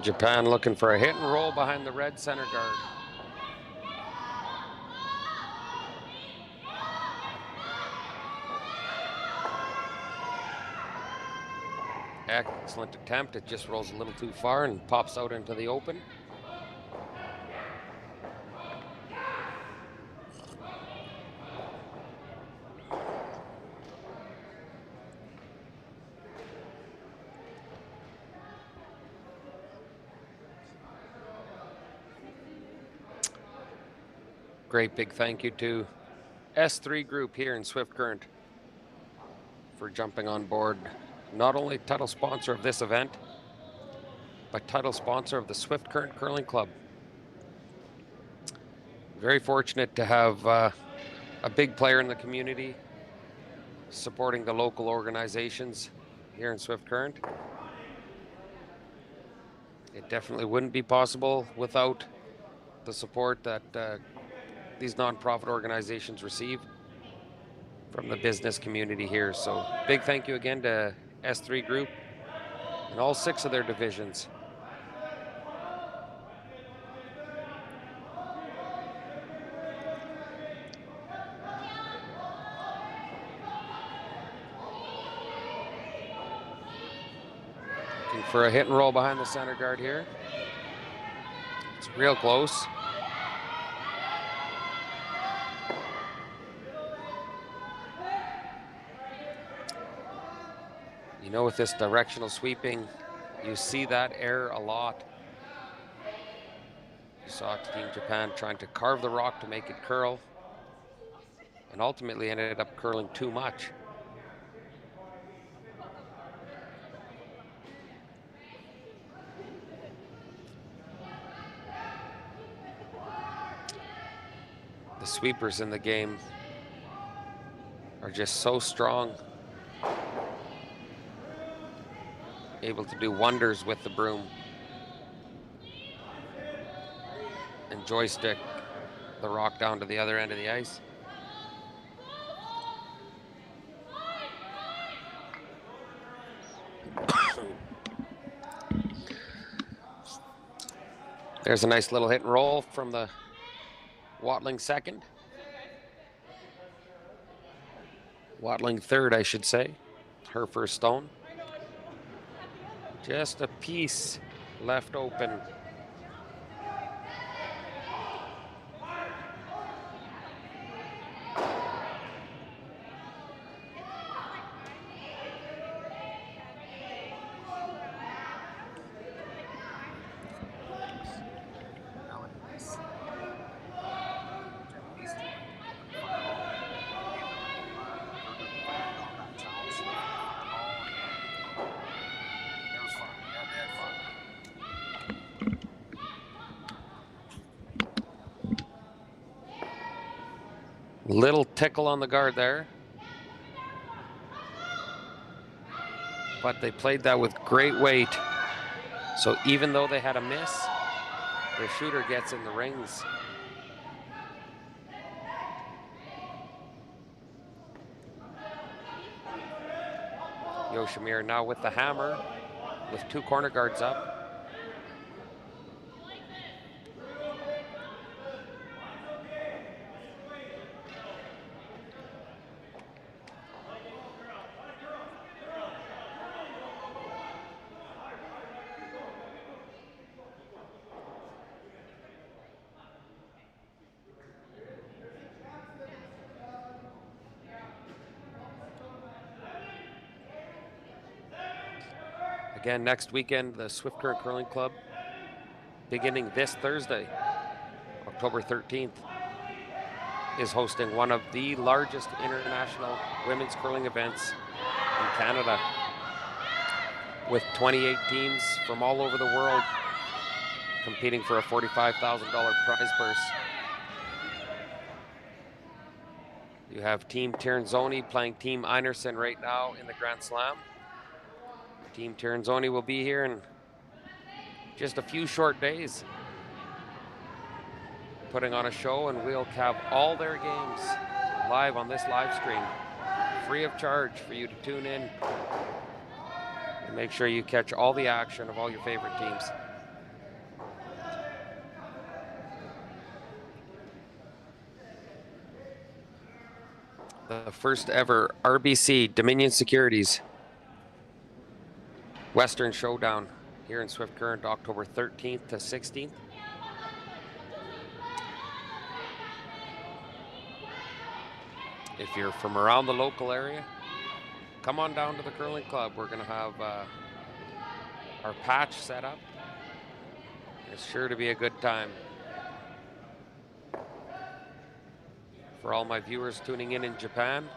Japan looking for a hit and roll behind the red center guard. Excellent attempt. It just rolls a little too far and pops out into the open. Great big thank you to S3 Group here in Swift Current for jumping on board, not only title sponsor of this event, but title sponsor of the Swift Current Curling Club. Very fortunate to have a big player in the community supporting the local organizations here in Swift Current. It definitely wouldn't be possible without the support that these nonprofit organizations receive from the business community here. So big thank you again to S3 Group and all 6 of their divisions. Looking for a hit and roll behind the center guard here. It's real close. You know, with this directional sweeping, you see that error a lot. You saw Team Japan trying to carve the rock to make it curl, and ultimately ended up curling too much. The sweepers in the game are just so strong, able to do wonders with the broom and joystick the rock down to the other end of the ice. There's a nice little hit and roll from the Watling second. Watling third, I should say. Her first stone. Just a piece left open. Little tickle on the guard there. But they played that with great weight. So even though they had a miss, their shooter gets in the rings. Yoshimura now with the hammer, with 2 corner guards up. Again, next weekend, the Swift Current Curling Club, beginning this Thursday, October 13th, is hosting one of the largest international women's curling events in Canada, with 28 teams from all over the world competing for a $45,000 prize purse. You have Team Tiernzoni playing Team Einerson right now in the Grand Slam. Team Tiernzoni will be here in just a few short days, putting on a show, and we'll have all their games live on this live stream, free of charge for you to tune in and make sure you catch all the action of all your favorite teams. The first ever RBC Dominion Securities Western Showdown here in Swift Current, October 13th to 16th. If you're from around the local area, come on down to the curling club. We're going to have our patch set up. It's sure to be a good time. For all my viewers tuning in Japan,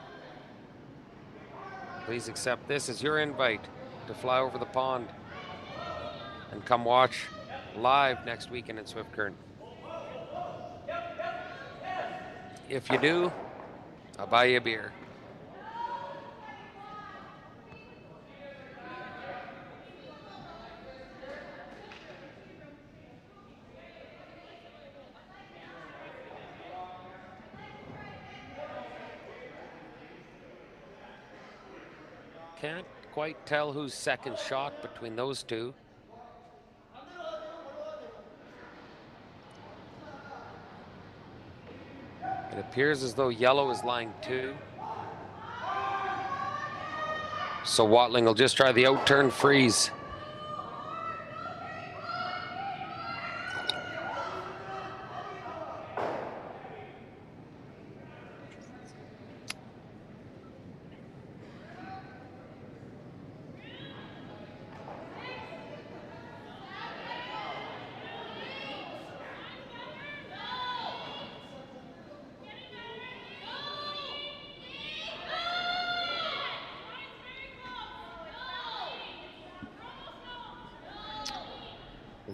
please accept this as your invite to fly over the pond and come watch live next weekend in Swift Current. If you do, I'll buy you a beer. Can't quite tell who's second shot between those two. It appears as though yellow is line 2. So Watling will just try the out-turn freeze.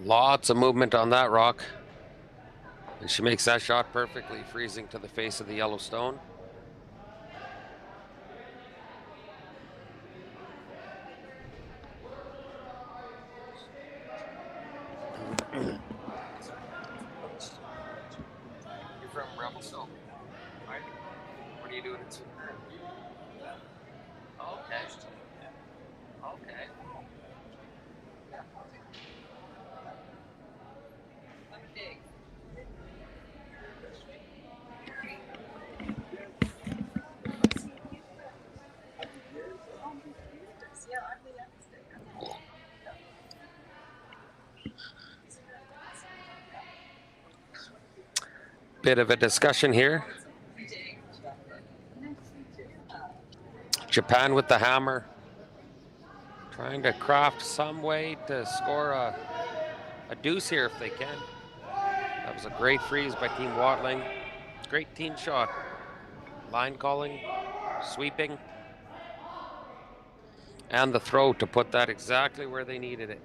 Lots of movement on that rock. And she makes that shot perfectly, freezing to the face of the yellow stone. You're from Revelstoke, right? What are you doing in Super? Okay. Okay. Bit of a discussion here. Japan with the hammer, trying to craft some way to score a deuce here if they can. That was a great freeze by Team Watling. Great team shot. Line calling, sweeping, and the throw to put that exactly where they needed it.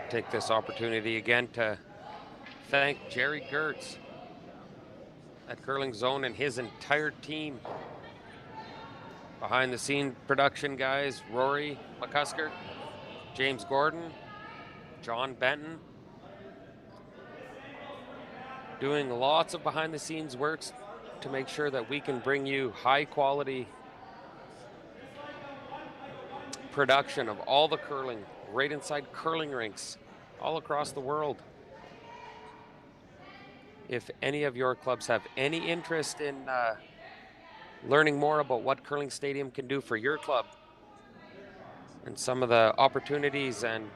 Take this opportunity again to thank Jerry Gertz at Curling Zone and his entire team. Behind the scene production guys, Rory McCusker, James Gordon, John Benton. Doing lots of behind the scenes works to make sure that we can bring you high quality production of all the curling right inside curling rinks all across the world. If any of your clubs have any interest in learning more about what Curling Stadium can do for your club and some of the opportunities and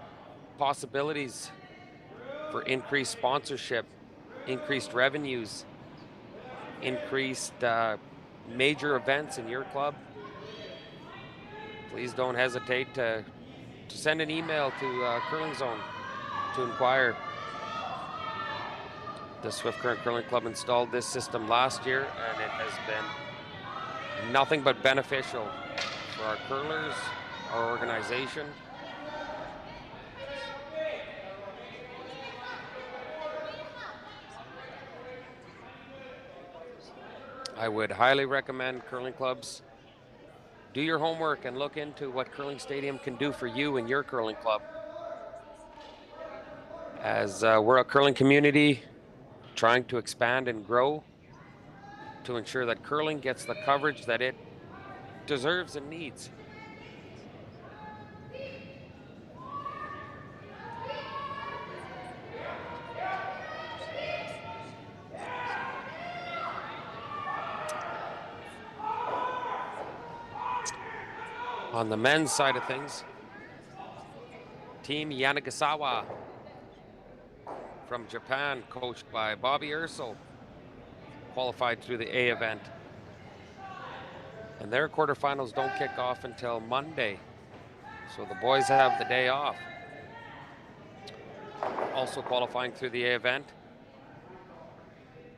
possibilities for increased sponsorship, increased revenues, increased major events in your club, please don't hesitate to send an email to Curling Zone to inquire. The Swift Current Curling Club installed this system last year, and it has been nothing but beneficial for our curlers, our organization. I would highly recommend curling clubs do your homework and look into what Curling Stadium can do for you and your curling club. As we're a curling community trying to expand and grow to ensure that curling gets the coverage that it deserves and needs. On the men's side of things, Team Yanagasawa from Japan, coached by Bobby Urso, qualified through the A event. And their quarterfinals don't kick off until Monday, so the boys have the day off. Also qualifying through the A event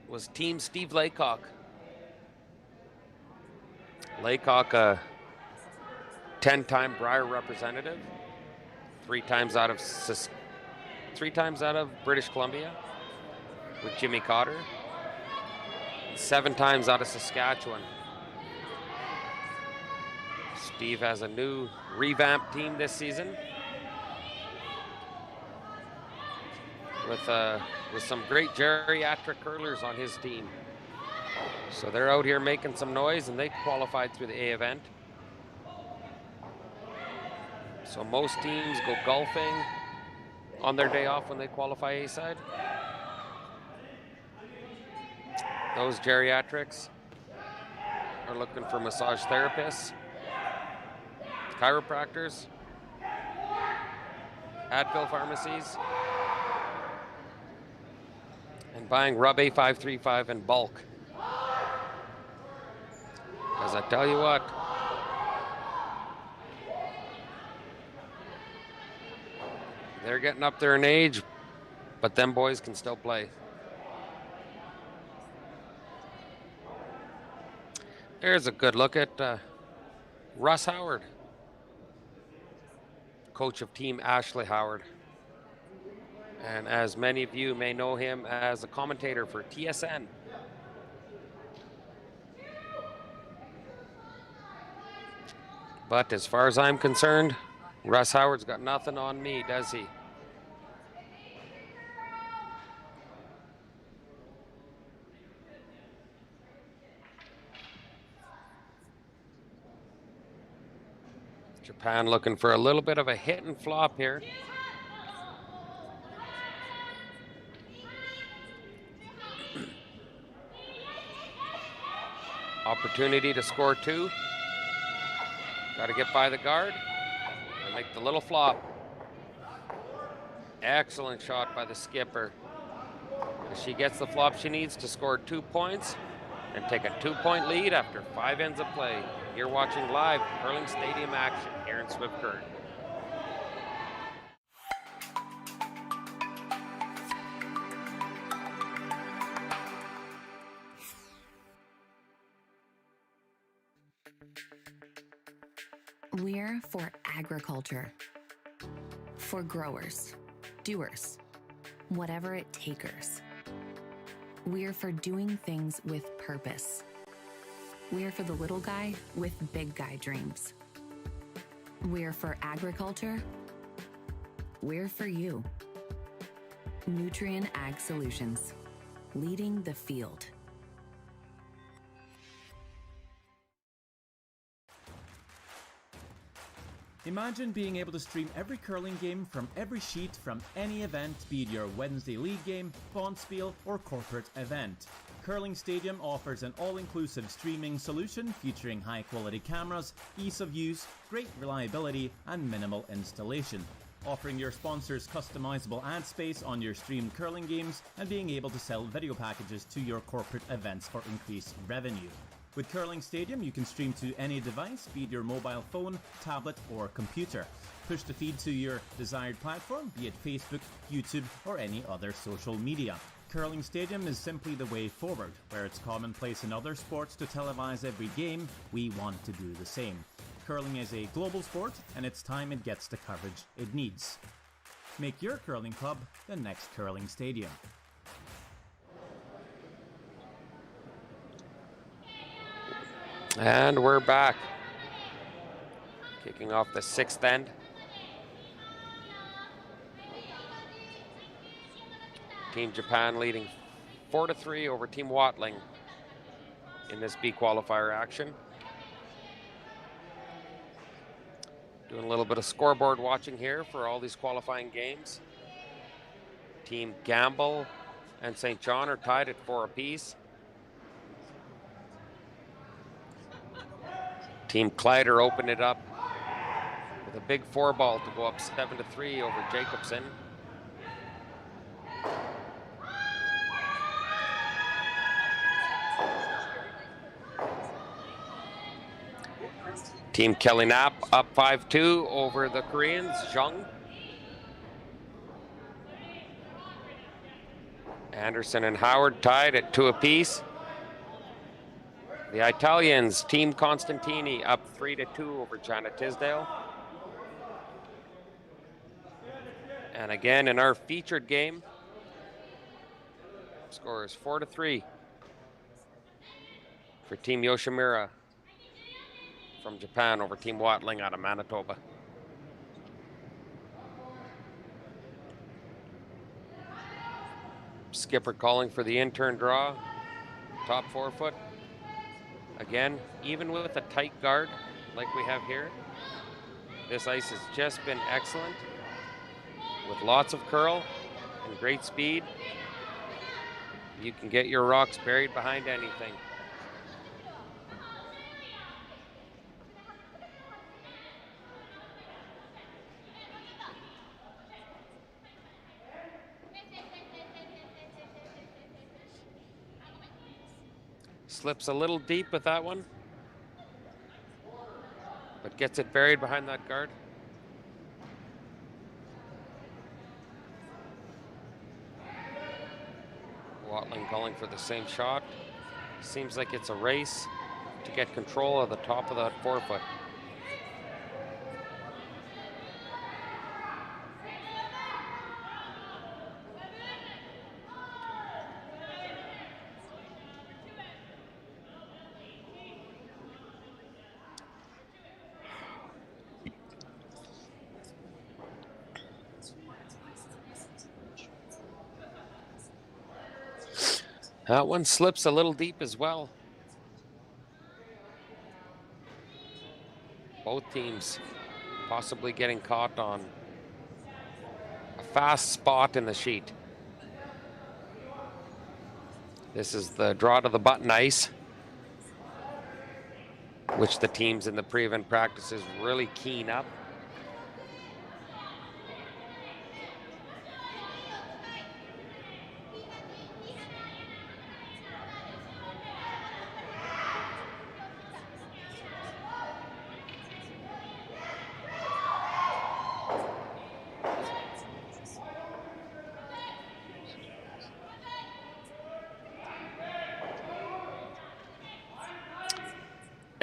was Team Steve Laycock. Laycock, a 10-time Brier representative, three times out of British Columbia with Jimmy Cotter, and 7 times out of Saskatchewan. Steve has a new revamped team this season with some great geriatric curlers on his team. So they're out here making some noise, and they qualified through the A event. So most teams go golfing on their day off when they qualify A side. Those geriatrics are looking for massage therapists, chiropractors, Advil pharmacies, and buying Rub A535 in bulk. Because I tell you what, they're getting up there in age, but them boys can still play. There's a good look at Russ Howard, coach of Team Ashley Howard. And as many of you may know him as a commentator for TSN. But as far as I'm concerned, Russ Howard's got nothing on me, does he? Japan looking for a little bit of a hit and flop here. Opportunity to score 2. Got to get by the guard and make the little flop. Excellent shot by the skipper. She gets the flop she needs to score 2 points and take a 2-point lead after 5 ends of play. You're watching live curling stadium action here in Swift Current. We're for agriculture, for growers, doers, whatever it takers. We're for doing things with purpose. We're for the little guy with big guy dreams. We're for agriculture. We're for you. Nutrien Ag Solutions, leading the field. Imagine being able to stream every curling game from every sheet from any event, be it your Wednesday league game, bonspiel, or corporate event. Curling Stadium offers an all-inclusive streaming solution featuring high-quality cameras, ease of use, great reliability, and minimal installation. Offering your sponsors customizable ad space on your streamed curling games and being able to sell video packages to your corporate events for increased revenue. With Curling Stadium, you can stream to any device, be it your mobile phone, tablet, or computer. Push the feed to your desired platform, be it Facebook, YouTube, or any other social media. Curling Stadium is simply the way forward. Where it's commonplace in other sports to televise every game, we want to do the same. Curling is a global sport, and it's time it gets the coverage it needs. Make your curling club the next Curling Stadium. And we're back. Kicking off the 6th end. Team Japan leading 4-3 over Team Watling in this B qualifier action. Doing a little bit of scoreboard watching here for all these qualifying games. Team Gamble and St. John are tied at 4 apiece. Team Clyder opened it up with a big 4-ball to go up 7-3 over Jacobson. Team Kelly Knapp up 5-2 over the Koreans, Zhang. Anderson and Howard tied at 2 apiece. The Italians, Team Constantini, up 3-2 over China Tisdale. And again, in our featured game, score is 4-3 for Team Yoshimura from Japan over Team Watling out of Manitoba. Skipper calling for the intern draw, top 4 foot. Again, even with a tight guard like we have here, this ice has just been excellent with lots of curl and great speed. You can get your rocks buried behind anything. Slips a little deep with that one, but gets it buried behind that guard. Watling calling for the same shot. Seems like it's a race to get control of the top of that 4 foot. That one slips a little deep as well. Both teams possibly getting caught on a fast spot in the sheet. This is the draw to the button ice, which the teams in the pre-event practices really keen up.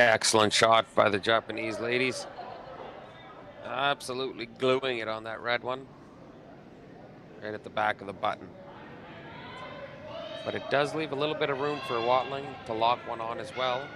Excellent shot by the Japanese ladies. Absolutely gluing it on that red one. Right at the back of the button. But it does leave a little bit of room for Watling to lock one on as well.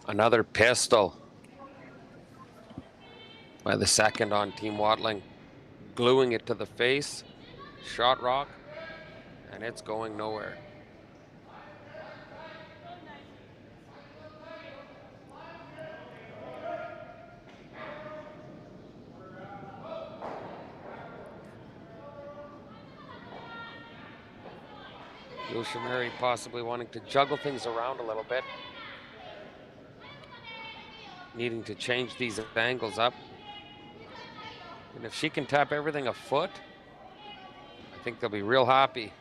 Another pistol by the second on Team Watling, gluing it to the face, shot rock, and it's going nowhere. Yoshimura possibly wanting to juggle things around a little bit. Needing to change these angles up. And if she can tap everything a foot, I think they'll be real happy.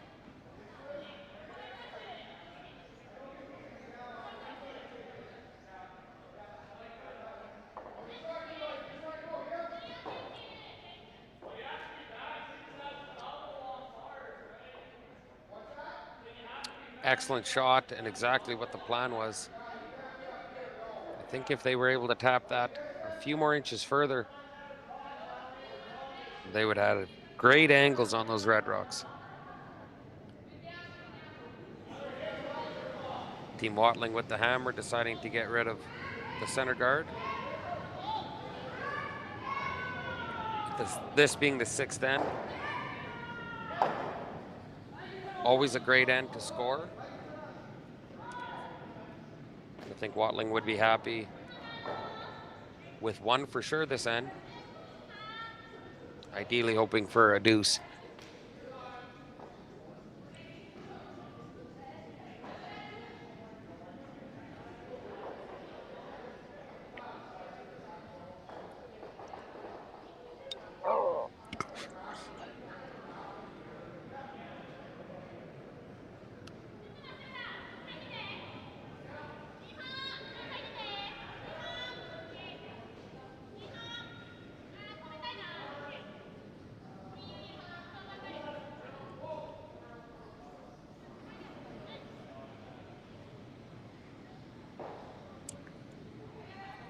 Excellent shot and exactly what the plan was. I think if they were able to tap that a few more inches further, they would have great angles on those red rocks. Team Watling with the hammer, deciding to get rid of the center guard. This being the 6th end. Always a great end to score. I think Watling would be happy with 1 for sure this end. Ideally hoping for a deuce.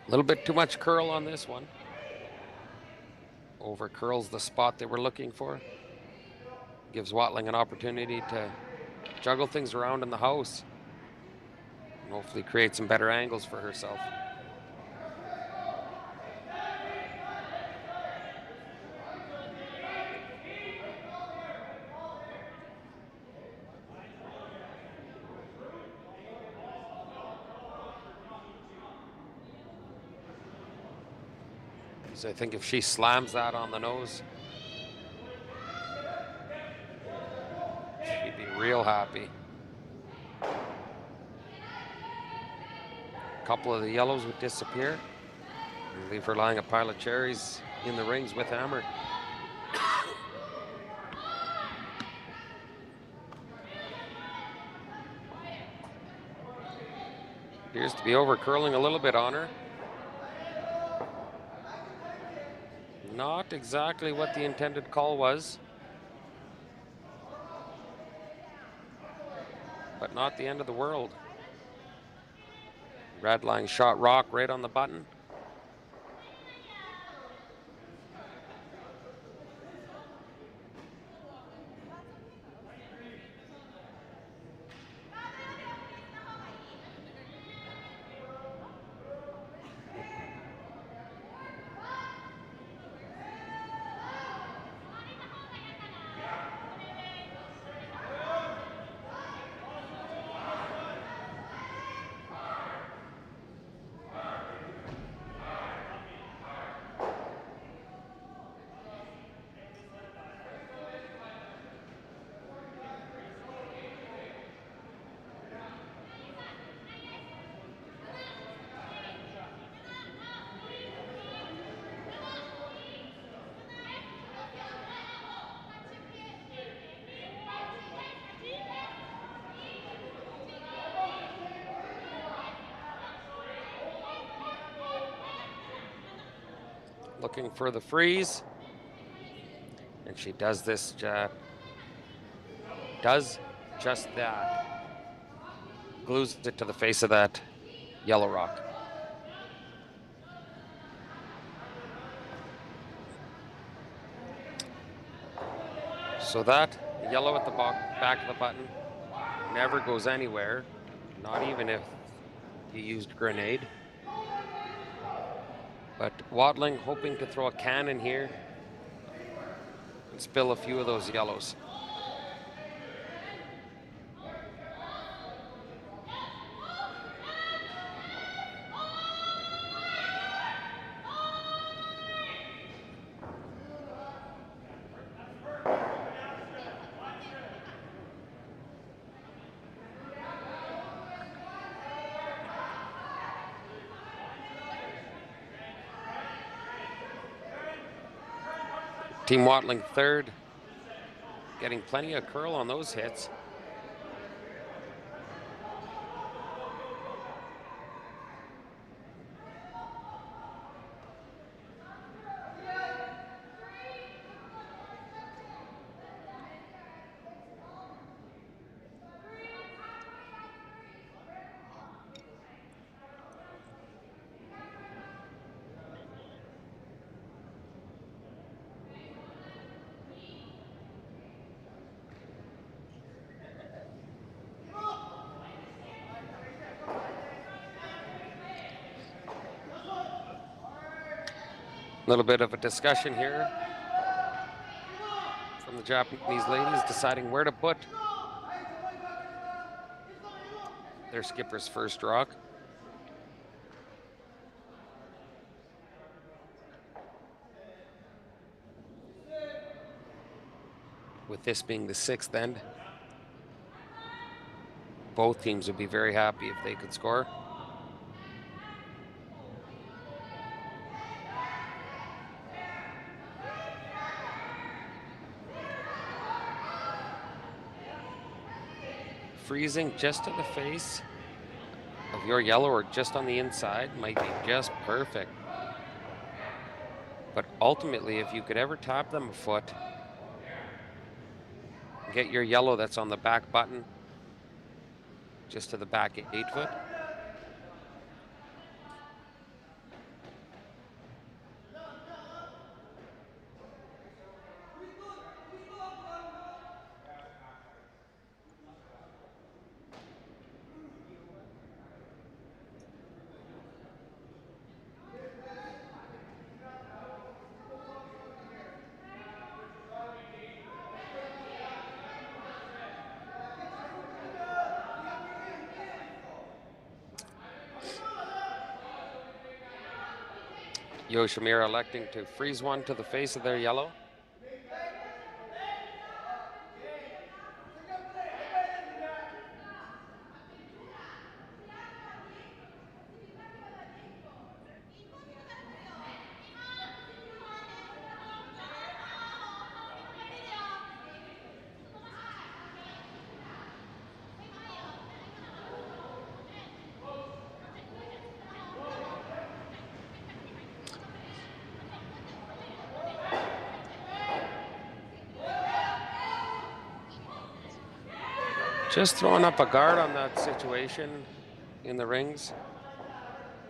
A little bit too much curl on this one. Over curls the spot they were looking for. Gives Watling an opportunity to juggle things around in the house and hopefully create some better angles for herself. So I think if she slams that on the nose, she'd be real happy. A couple of the yellows would disappear and leave her lying a pile of cherries in the rings with hammer. Appears to be over curling a little bit on her. Not exactly what the intended call was, but not the end of the world. Red line shot rock right on the button. Looking for the freeze, and she does this, does just that. Glues it to the face of that yellow rock. So that yellow at the back of the button never goes anywhere, not even if you used grenade. But Watling hoping to throw a cannon here and spill a few of those yellows. Team Watling third, getting plenty of curl on those hits. A little bit of a discussion here from the Japanese ladies deciding where to put their skipper's first rock. With this being the 6th end, both teams would be very happy if they could score. Freezing just to the face of your yellow or just on the inside might be just perfect. But ultimately, if you could ever tap them a foot, get your yellow that's on the back button just to the back 8 foot. Yoshimura electing to freeze one to the face of their yellow. Just throwing up a guard on that situation in the rings.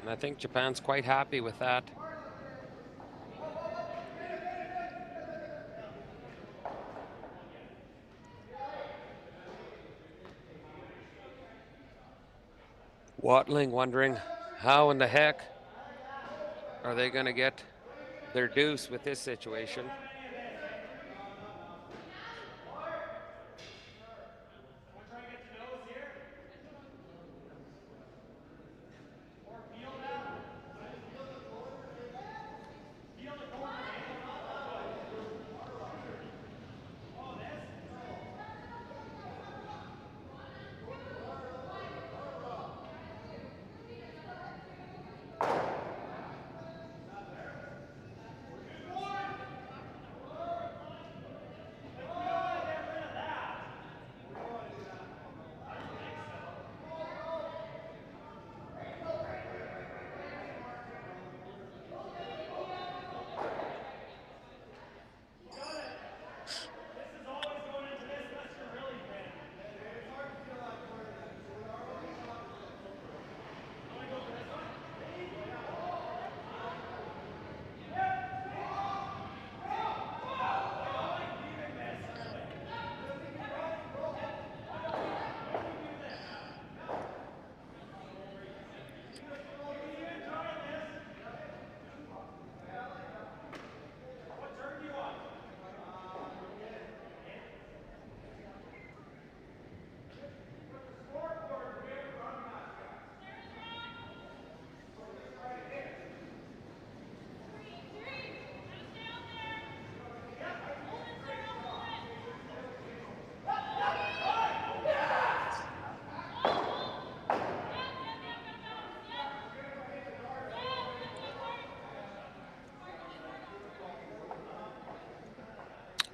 And I think Japan's quite happy with that. Watling wondering how in the heck are they going to get their deuce with this situation.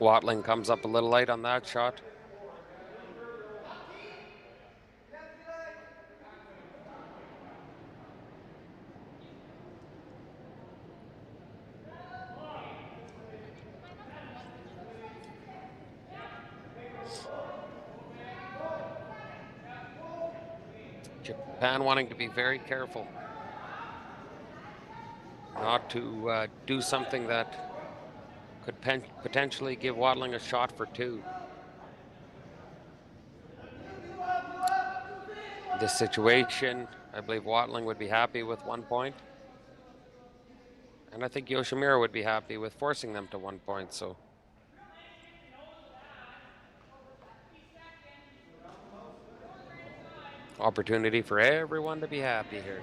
Watling comes up a little late on that shot. Japan wanting to be very careful not to do something that could potentially give Watling a shot for 2. This situation, I believe Watling would be happy with 1 point. And I think Yoshimura would be happy with forcing them to 1 point, so. Opportunity for everyone to be happy here.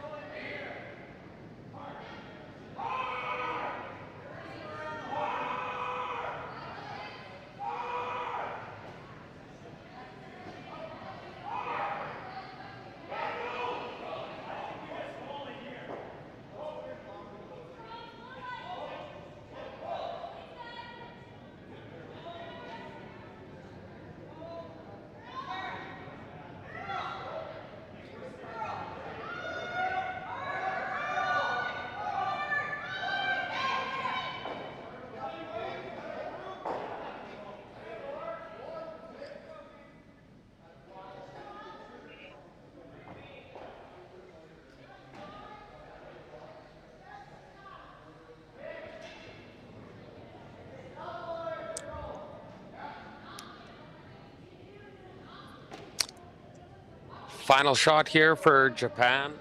Final shot here for Japan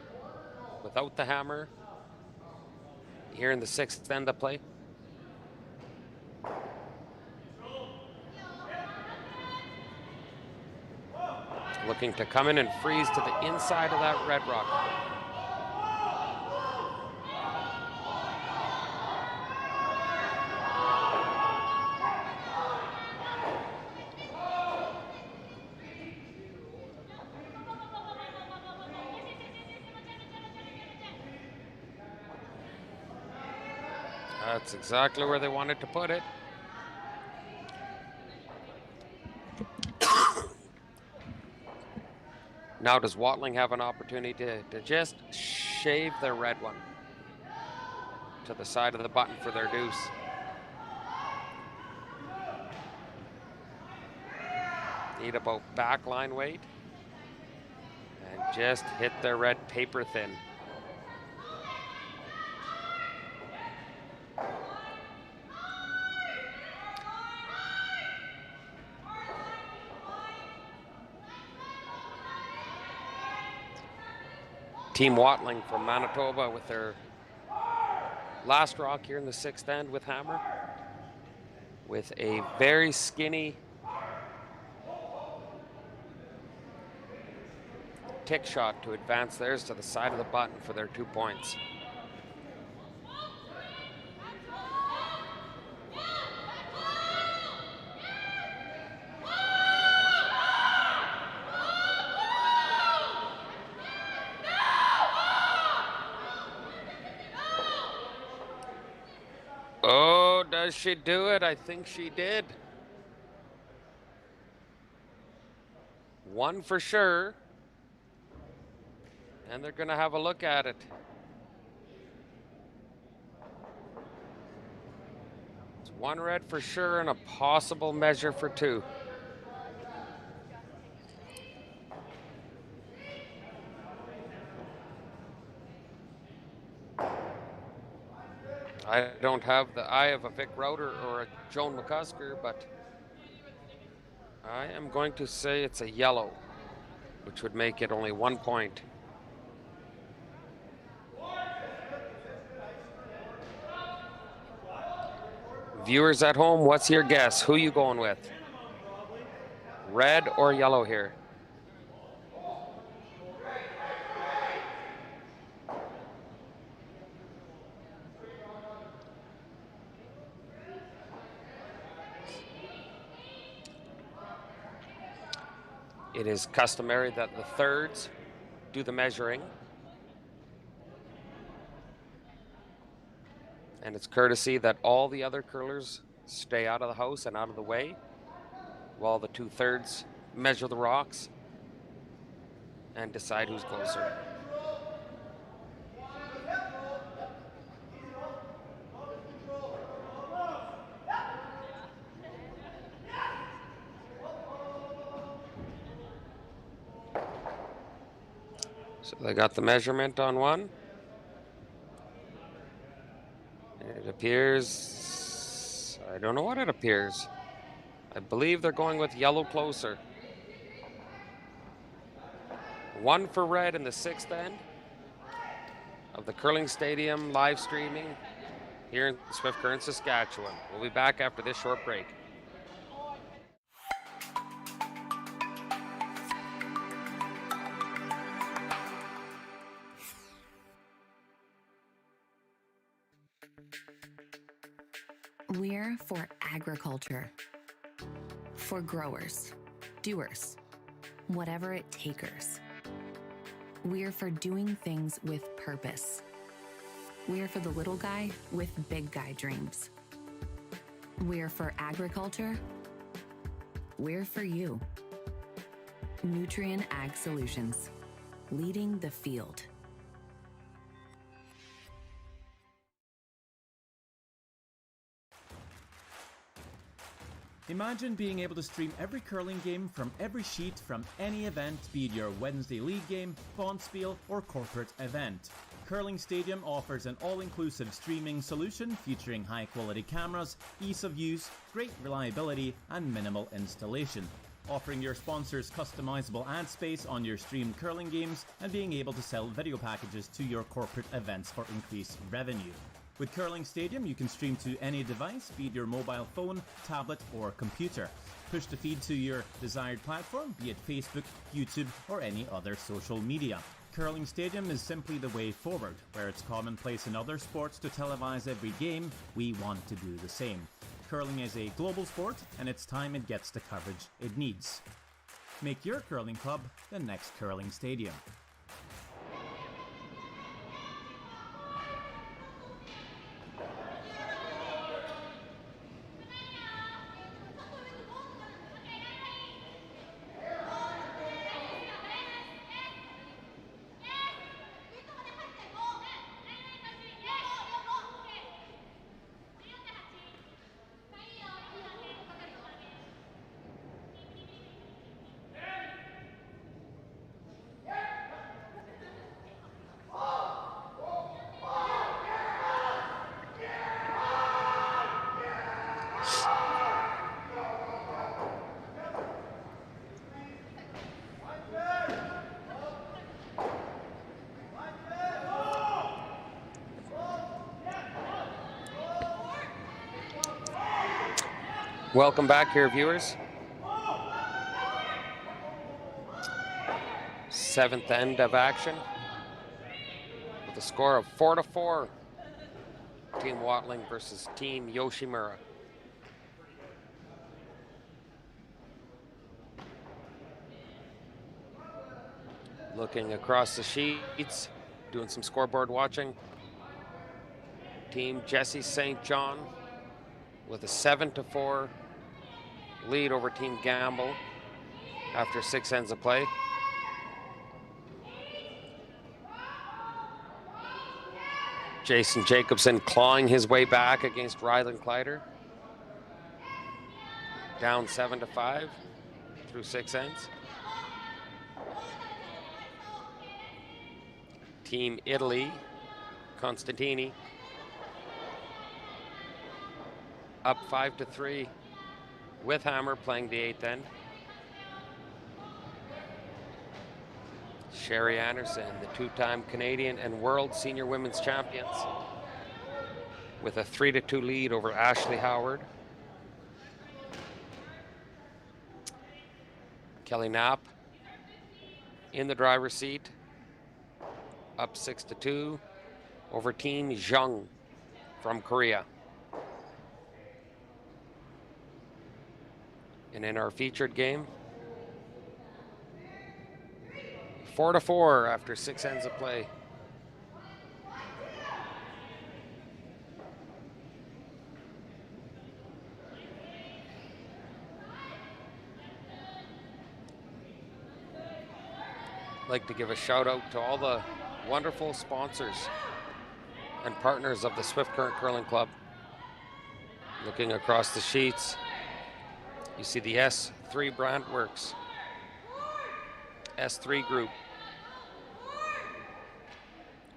without the hammer here in the 6th end of play. Looking to come in and freeze to the inside of that red rock. That's exactly where they wanted to put it. Now does Watling have an opportunity to just shave the red one to the side of the button for their deuce? Need about backline weight and just hit their red paper thin. Team Watling from Manitoba with their last rock here in the 6th end with hammer, with a very skinny tick shot to advance theirs to the side of the button for their 2 points. Oh, does she do it? I think she did. One for sure. And they're going to have a look at it. It's 1 red for sure and a possible measure for 2. I don't have the eye of a Vic Router or a Joan McCusker, but I am going to say it's a yellow, which would make it only 1 point. Viewers at home, what's your guess? Who you going with? Red or yellow here? It is customary that the thirds do the measuring. And it's courtesy that all the other curlers stay out of the house and out of the way while the 2/3 measure the rocks and decide who's closer. So they got the measurement on one. It appears, I don't know what it appears. I believe they're going with yellow closer. 1 for red in the 6th end of the curling stadium live streaming here in Swift Current, Saskatchewan. We'll be back after this short break. We're for agriculture. For growers, doers, whatever it takers. We're for doing things with purpose. We're for the little guy with big guy dreams. We're for agriculture. We're for you. Nutrien Ag Solutions, leading the field. Imagine being able to stream every curling game from every sheet from any event, be it your Wednesday league game, bonspiel, or corporate event. Curling Stadium offers an all-inclusive streaming solution featuring high-quality cameras, ease of use, great reliability, and minimal installation. Offering your sponsors customizable ad space on your streamed curling games and being able to sell video packages to your corporate events for increased revenue. With Curling Stadium, you can stream to any device, be it your mobile phone, tablet, or computer. Push the feed to your desired platform, be it Facebook, YouTube, or any other social media. Curling Stadium is simply the way forward. Where it's commonplace in other sports to televise every game, we want to do the same. Curling is a global sport, and it's time it gets the coverage it needs. Make your curling club the next Curling Stadium. Welcome back here, viewers. Seventh end of action with a score of 4-4. Team Watling versus Team Yoshimura. Looking across the sheets, doing some scoreboard watching. Team Jesse St. John with a 7-4 lead over Team Gamble after 6 ends of play. Jason Jacobson clawing his way back against Rylan Kleider. Down 7-5 through 6 ends. Team Italy, Constantini, up 5-3 with Hammer playing the 8th end. Sherry Anderson, the two-time Canadian and world senior women's champions, with a 3-2 lead over Ashley Howard. Kelly Knapp in the driver's seat, up 6-2 over Team Zhang from Korea. And in our featured game, 4-4 after 6 ends of play. I'd like to give a shout out to all the wonderful sponsors and partners of the Swift Current Curling Club. Looking across the sheets, you see the S3 Brand Works, S3 Group,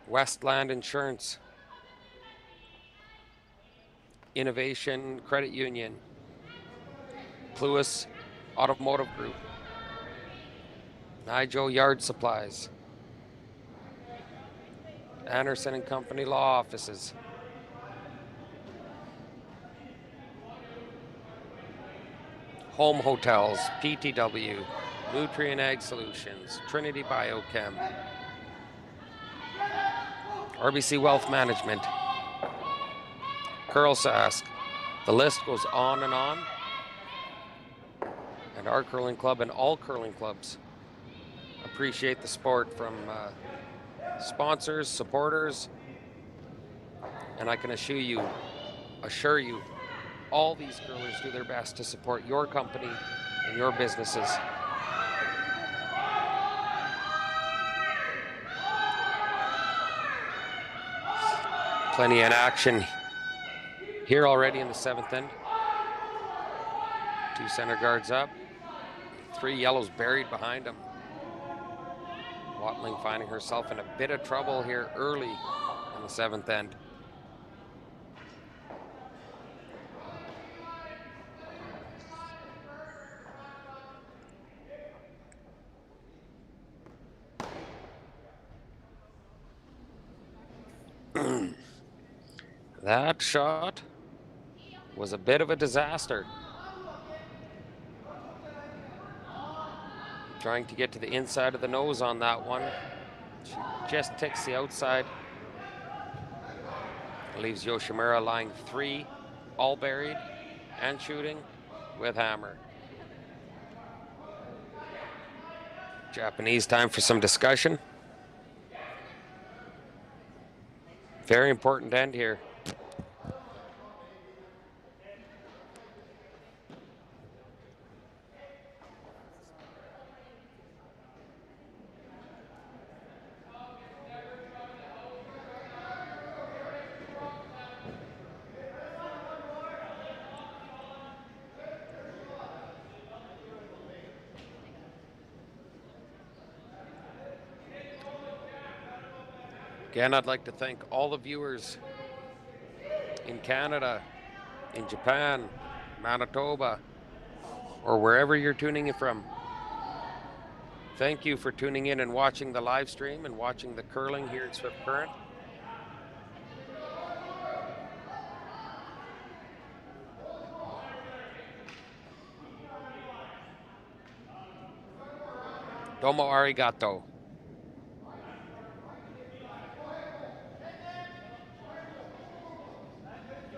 Westland Insurance, Innovation Credit Union, Pluis Automotive Group, Nigel Yard Supplies, Anderson and Company Law Offices, Home Hotels, PTW, Nutrient Ag Solutions, Trinity Biochem, RBC Wealth Management, Curl Sask. The list goes on and on. And our curling club and all curling clubs appreciate the support from sponsors, supporters, and I can assure you, all these curlers do their best to support your company and your businesses. Plenty in action here already in the 7th end. 2 center guards up, 3 yellows buried behind him. Watling finding herself in a bit of trouble here early in the 7th end. That shot was a bit of a disaster. Trying to get to the inside of the nose on that one. She just ticks the outside. Leaves Yoshimura lying 3, all buried and shooting with hammer. Japanese time for some discussion. Very important end here. Again, I'd like to thank all the viewers in Canada, in Japan, Manitoba, or wherever you're tuning in from. Thank you for tuning in and watching the live stream and watching the curling here in Swift Current. Domo arigato.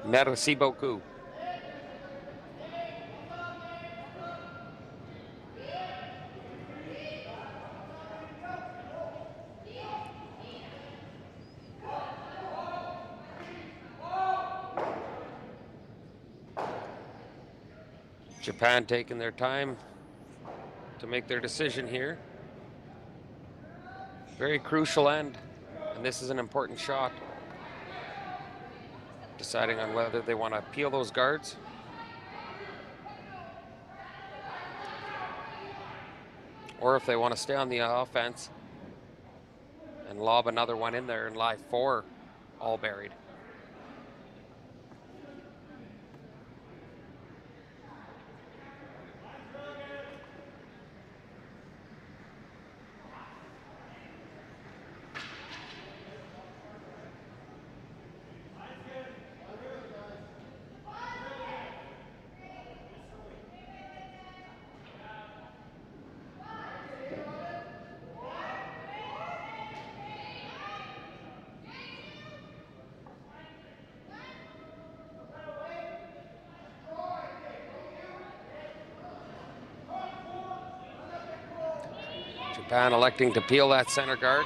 Merci beaucoup. Japan taking their time to make their decision here. Very crucial end, and this is an important shot. Deciding on whether they want to peel those guards or if they want to stay on the offense and lob another one in there and lie 4 all buried. Japan electing to peel that center guard.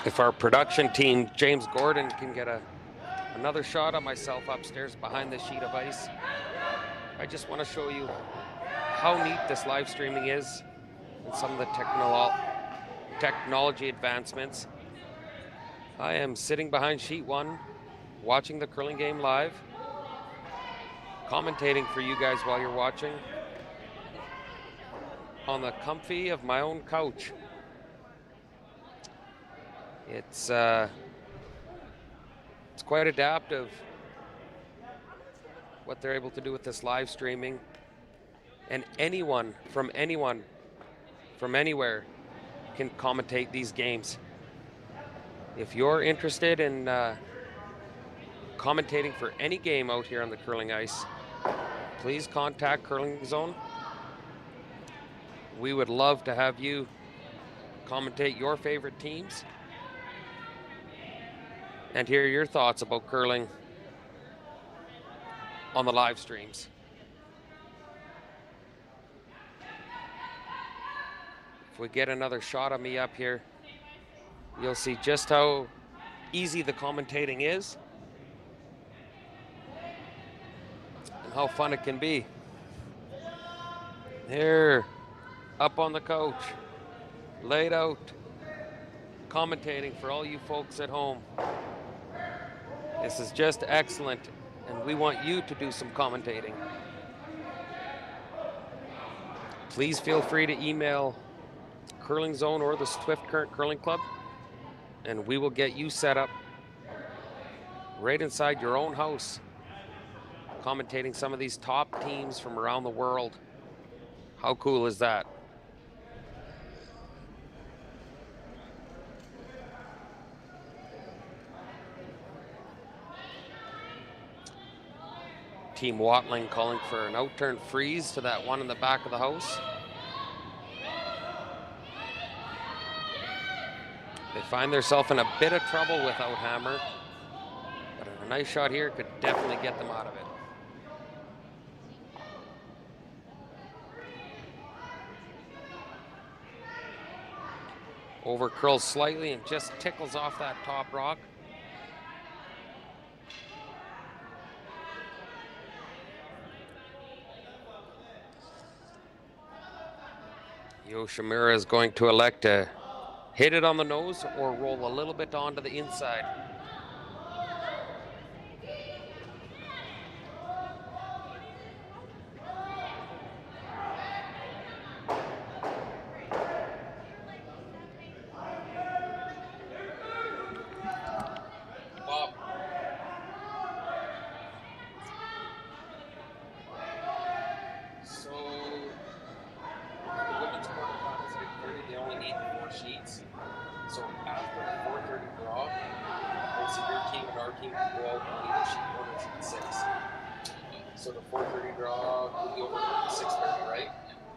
If our production team, James Gordon, can get another shot of myself upstairs behind this sheet of ice. I just want to show you how neat this live streaming is and some of the technology advancements. I am sitting behind sheet 1, watching the curling game live, commentating for you guys while you're watching on the comfy of my own couch. It's quite adaptive what they're able to do with this live streaming. And anyone from anywhere can commentate these games. If you're interested in commentating for any game out here on the curling ice, please contact Curling Zone. We would love to have you commentate your favorite teams and hear your thoughts about curling on the live streams. If we get another shot of me up here, you'll see just how easy the commentating is and how fun it can be. There, up on the couch, laid out, commentating for all you folks at home. This is just excellent, and we want you to do some commentating. Please feel free to email Curling Zone or the Swift Current Curling Club, and we will get you set up right inside your own house, commentating some of these top teams from around the world. How cool is that? Team Watling calling for an outturn freeze to that one in the back of the house. They find themselves in a bit of trouble without Hammer, but a nice shot here could definitely get them out of it. Over curls slightly and just tickles off that top rock. Yoshimura is going to elect to hit it on the nose or roll a little bit onto the inside. Bob. So the women's quarterfinals at 30, they only need 4 sheets. So after the 4:30 draw, it's your team and our team can go out and either sheet 1 or sheet 6. So the 4:30 draw will be over at 6:30, right?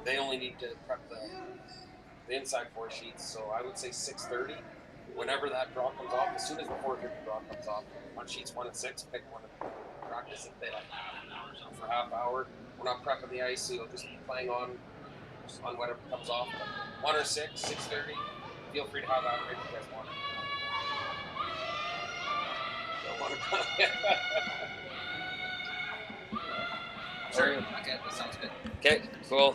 They only need to prep the inside 4 sheets. So I would say 6:30. Whenever that draw comes off, as soon as the 4:30 draw comes off, on sheets 1 and 6, pick one and practice if they have for half hour. We're not prepping the ice, so you'll just be playing on whatever comes off. But 1 or 6, 6:30. Feel free to have that right if you guys want it. Don't want to. Sure. Okay, that sounds good. Okay, cool.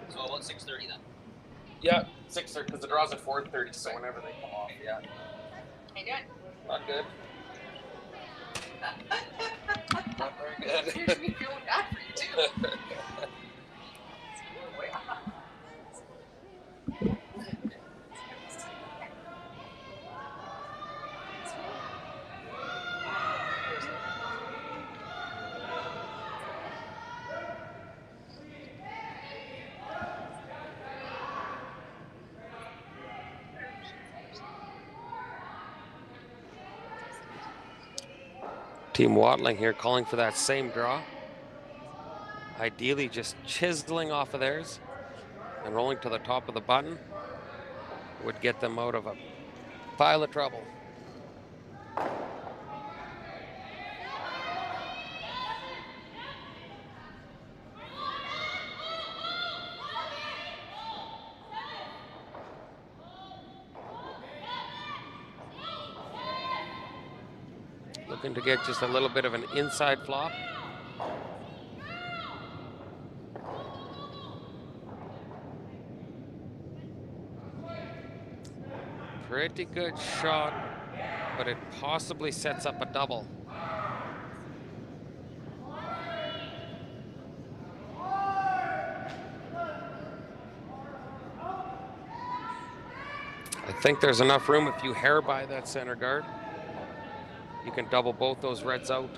So about 6:30 then. Yeah, 6:30 because the draw's at 4:30, so whenever they come off, yeah. How you doing? Not good. Not very good. You should be feeling bad for you too. Team Watling here calling for that same draw. Ideally just chiseling off of theirs and rolling to the top of the button would get them out of a pile of trouble. Looking to get just a little bit of an inside flop. Pretty good shot, but it possibly sets up a double. I think there's enough room if you hair by that center guard. You can double both those reds out.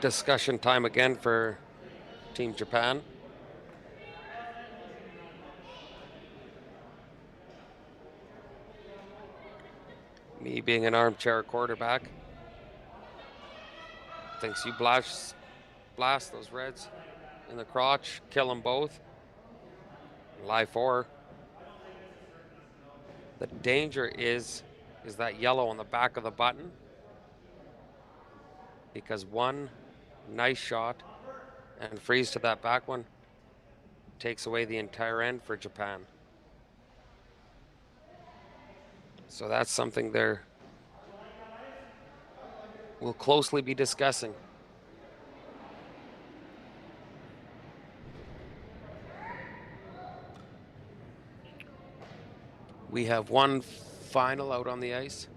discussion time again for Team Japan. Me being an armchair quarterback thinks you blast those Reds in the crotch, kill them both. Live 4. The danger is that yellow on the back of the button, because one nice shot and freeze to that back one takes away the entire end for Japan. So that's something we'll closely be discussing. We have one final out on the ice.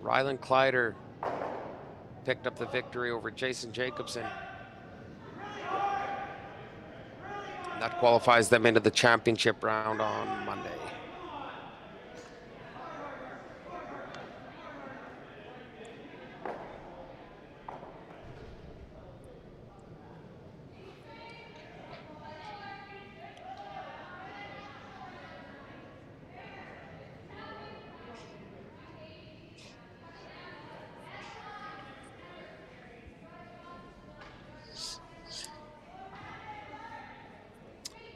Rylan Kleider picked up the victory over Jason Jacobson. And that qualifies them into the championship round on Monday.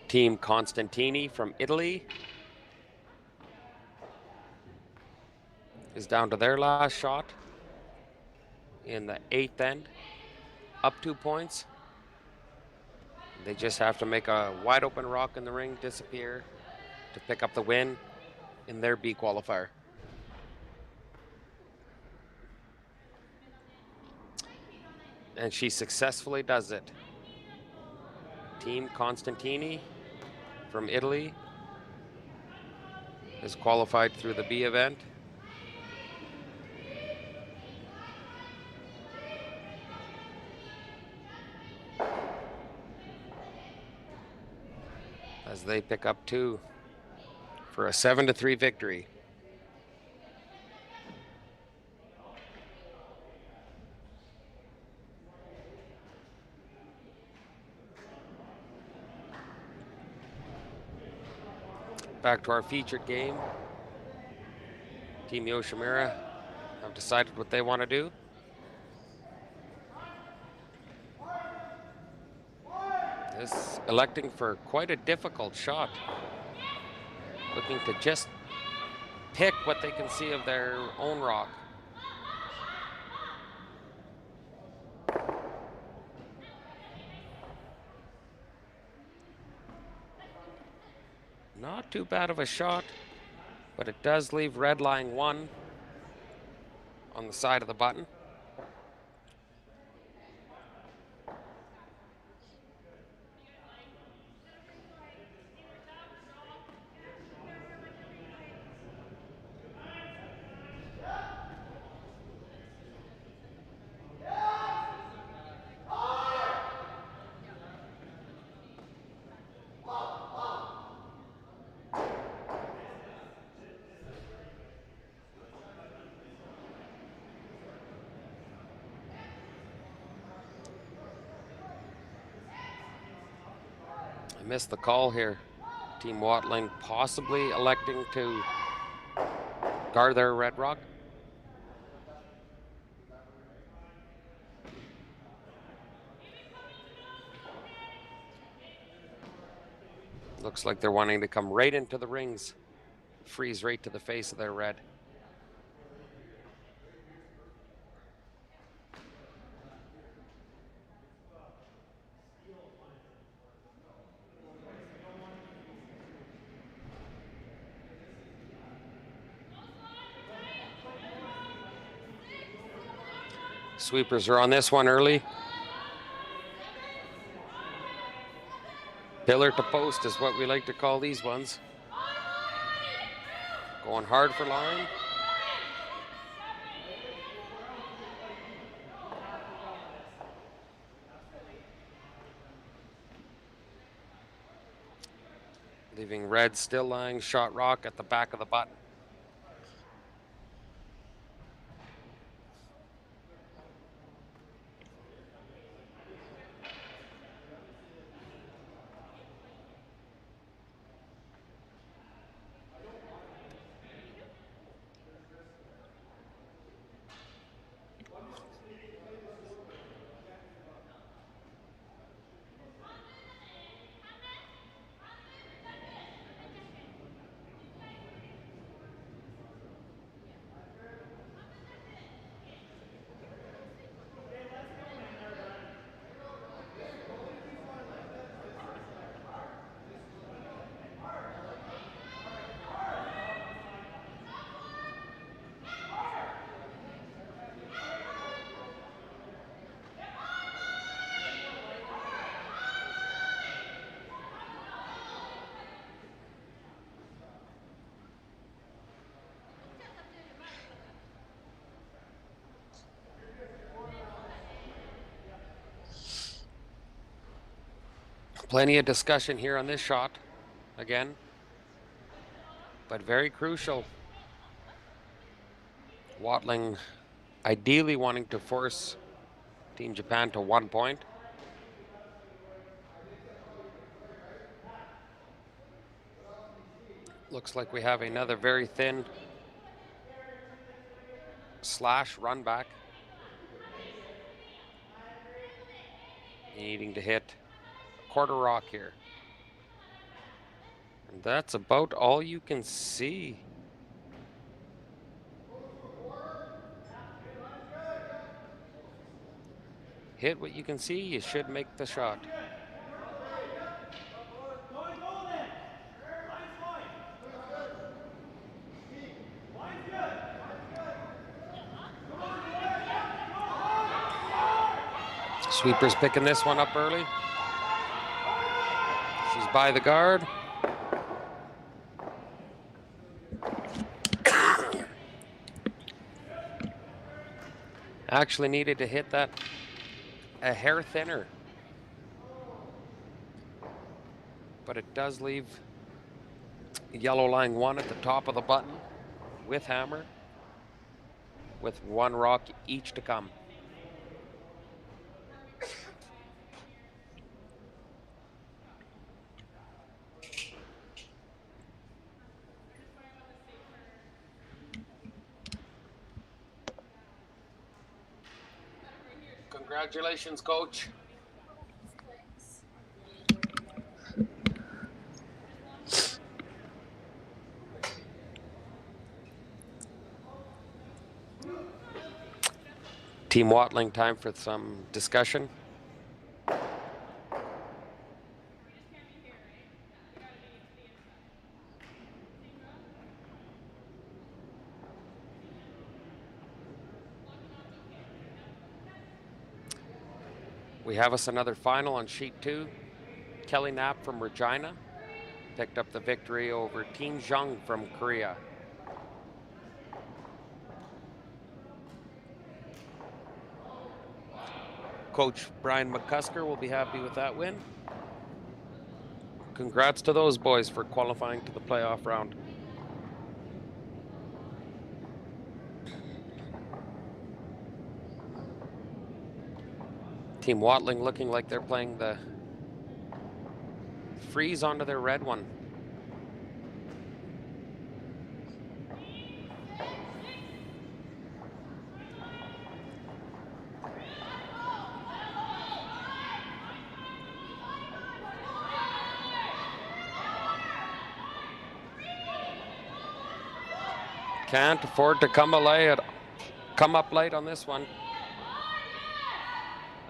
Team Constantini from Italy is down to their last shot in the 8th end, up 2 points. They just have to make a wide open rock in the ring disappear to pick up the win in their B qualifier. And she successfully does it. Team Constantini from Italy is qualified through the B event. As they pick up 2 for a 7-3 victory. Back to our featured game. Team Yoshimura have decided what they want to do. This electing for quite a difficult shot. Looking to just pick what they can see of their own rock. Not too bad of a shot, but it does leave red line 1 on the side of the button. I missed the call here. Team Watling possibly electing to guard their red rock. Looks like they're wanting to come right into the rings, freeze right to the face of their red. Sweepers are on this one early. Pillar to post is what we like to call these ones. Going hard for line. Leaving red still lying shot rock at the back of the button. Plenty of discussion here on this shot again, but very crucial. Watling ideally wanting to force Team Japan to 1 point. Looks like we have another very thin slash run back. Needing to hit a quarter rock here. And that's about all you can see. Hit what you can see, you should make the shot. Sweeper's picking this one up early. She's by the guard. Actually needed to hit that a hair thinner. But it does leave yellow line 1 at the top of the button with hammer, with 1 rock each to come. Congratulations, coach. Team Watling, time for some discussion. We have us another final on sheet 2. Kelly Knapp from Regina picked up the victory over Team Jung from Korea. Coach Brian McCusker will be happy with that win. Congrats to those boys for qualifying to the playoff round. Team Watling looking like they're playing the freeze onto their red one. Can't afford to come up late on this one.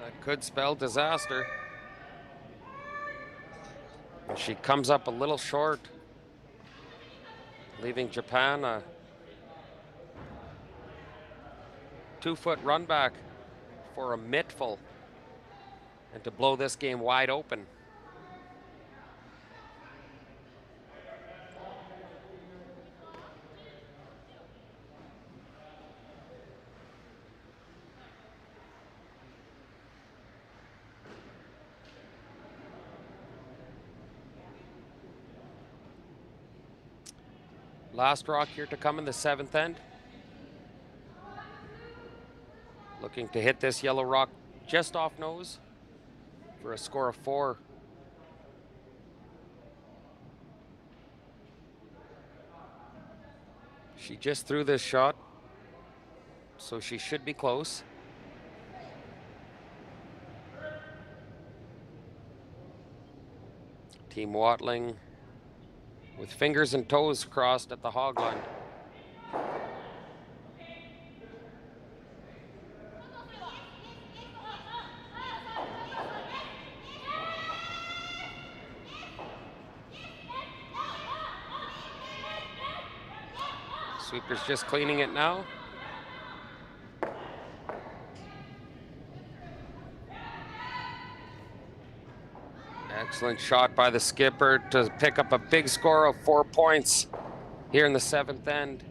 That could spell disaster. And she comes up a little short, leaving Japan a 2-foot run back for a mittful and to blow this game wide open. Last rock here to come in the 7th end. Looking to hit this yellow rock just off nose for a score of 4. She just threw this shot, so she should be close. Team Watling with fingers and toes crossed at the hog line. Sweeper's just cleaning it now. Excellent shot by the skipper to pick up a big score of 4 points here in the 7th end.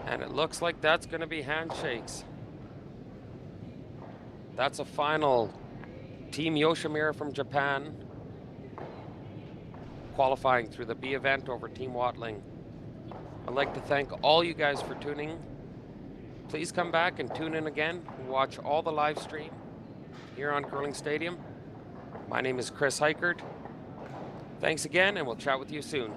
And it looks like that's going to be handshakes. That's a final Team Yoshimura from Japan qualifying through the B event over Team Watling. I'd like to thank all you guys for tuning. Please come back and tune in again and watch all the live stream here on Curling Stadium. My name is Chris Heichert. Thanks again, and we'll chat with you soon.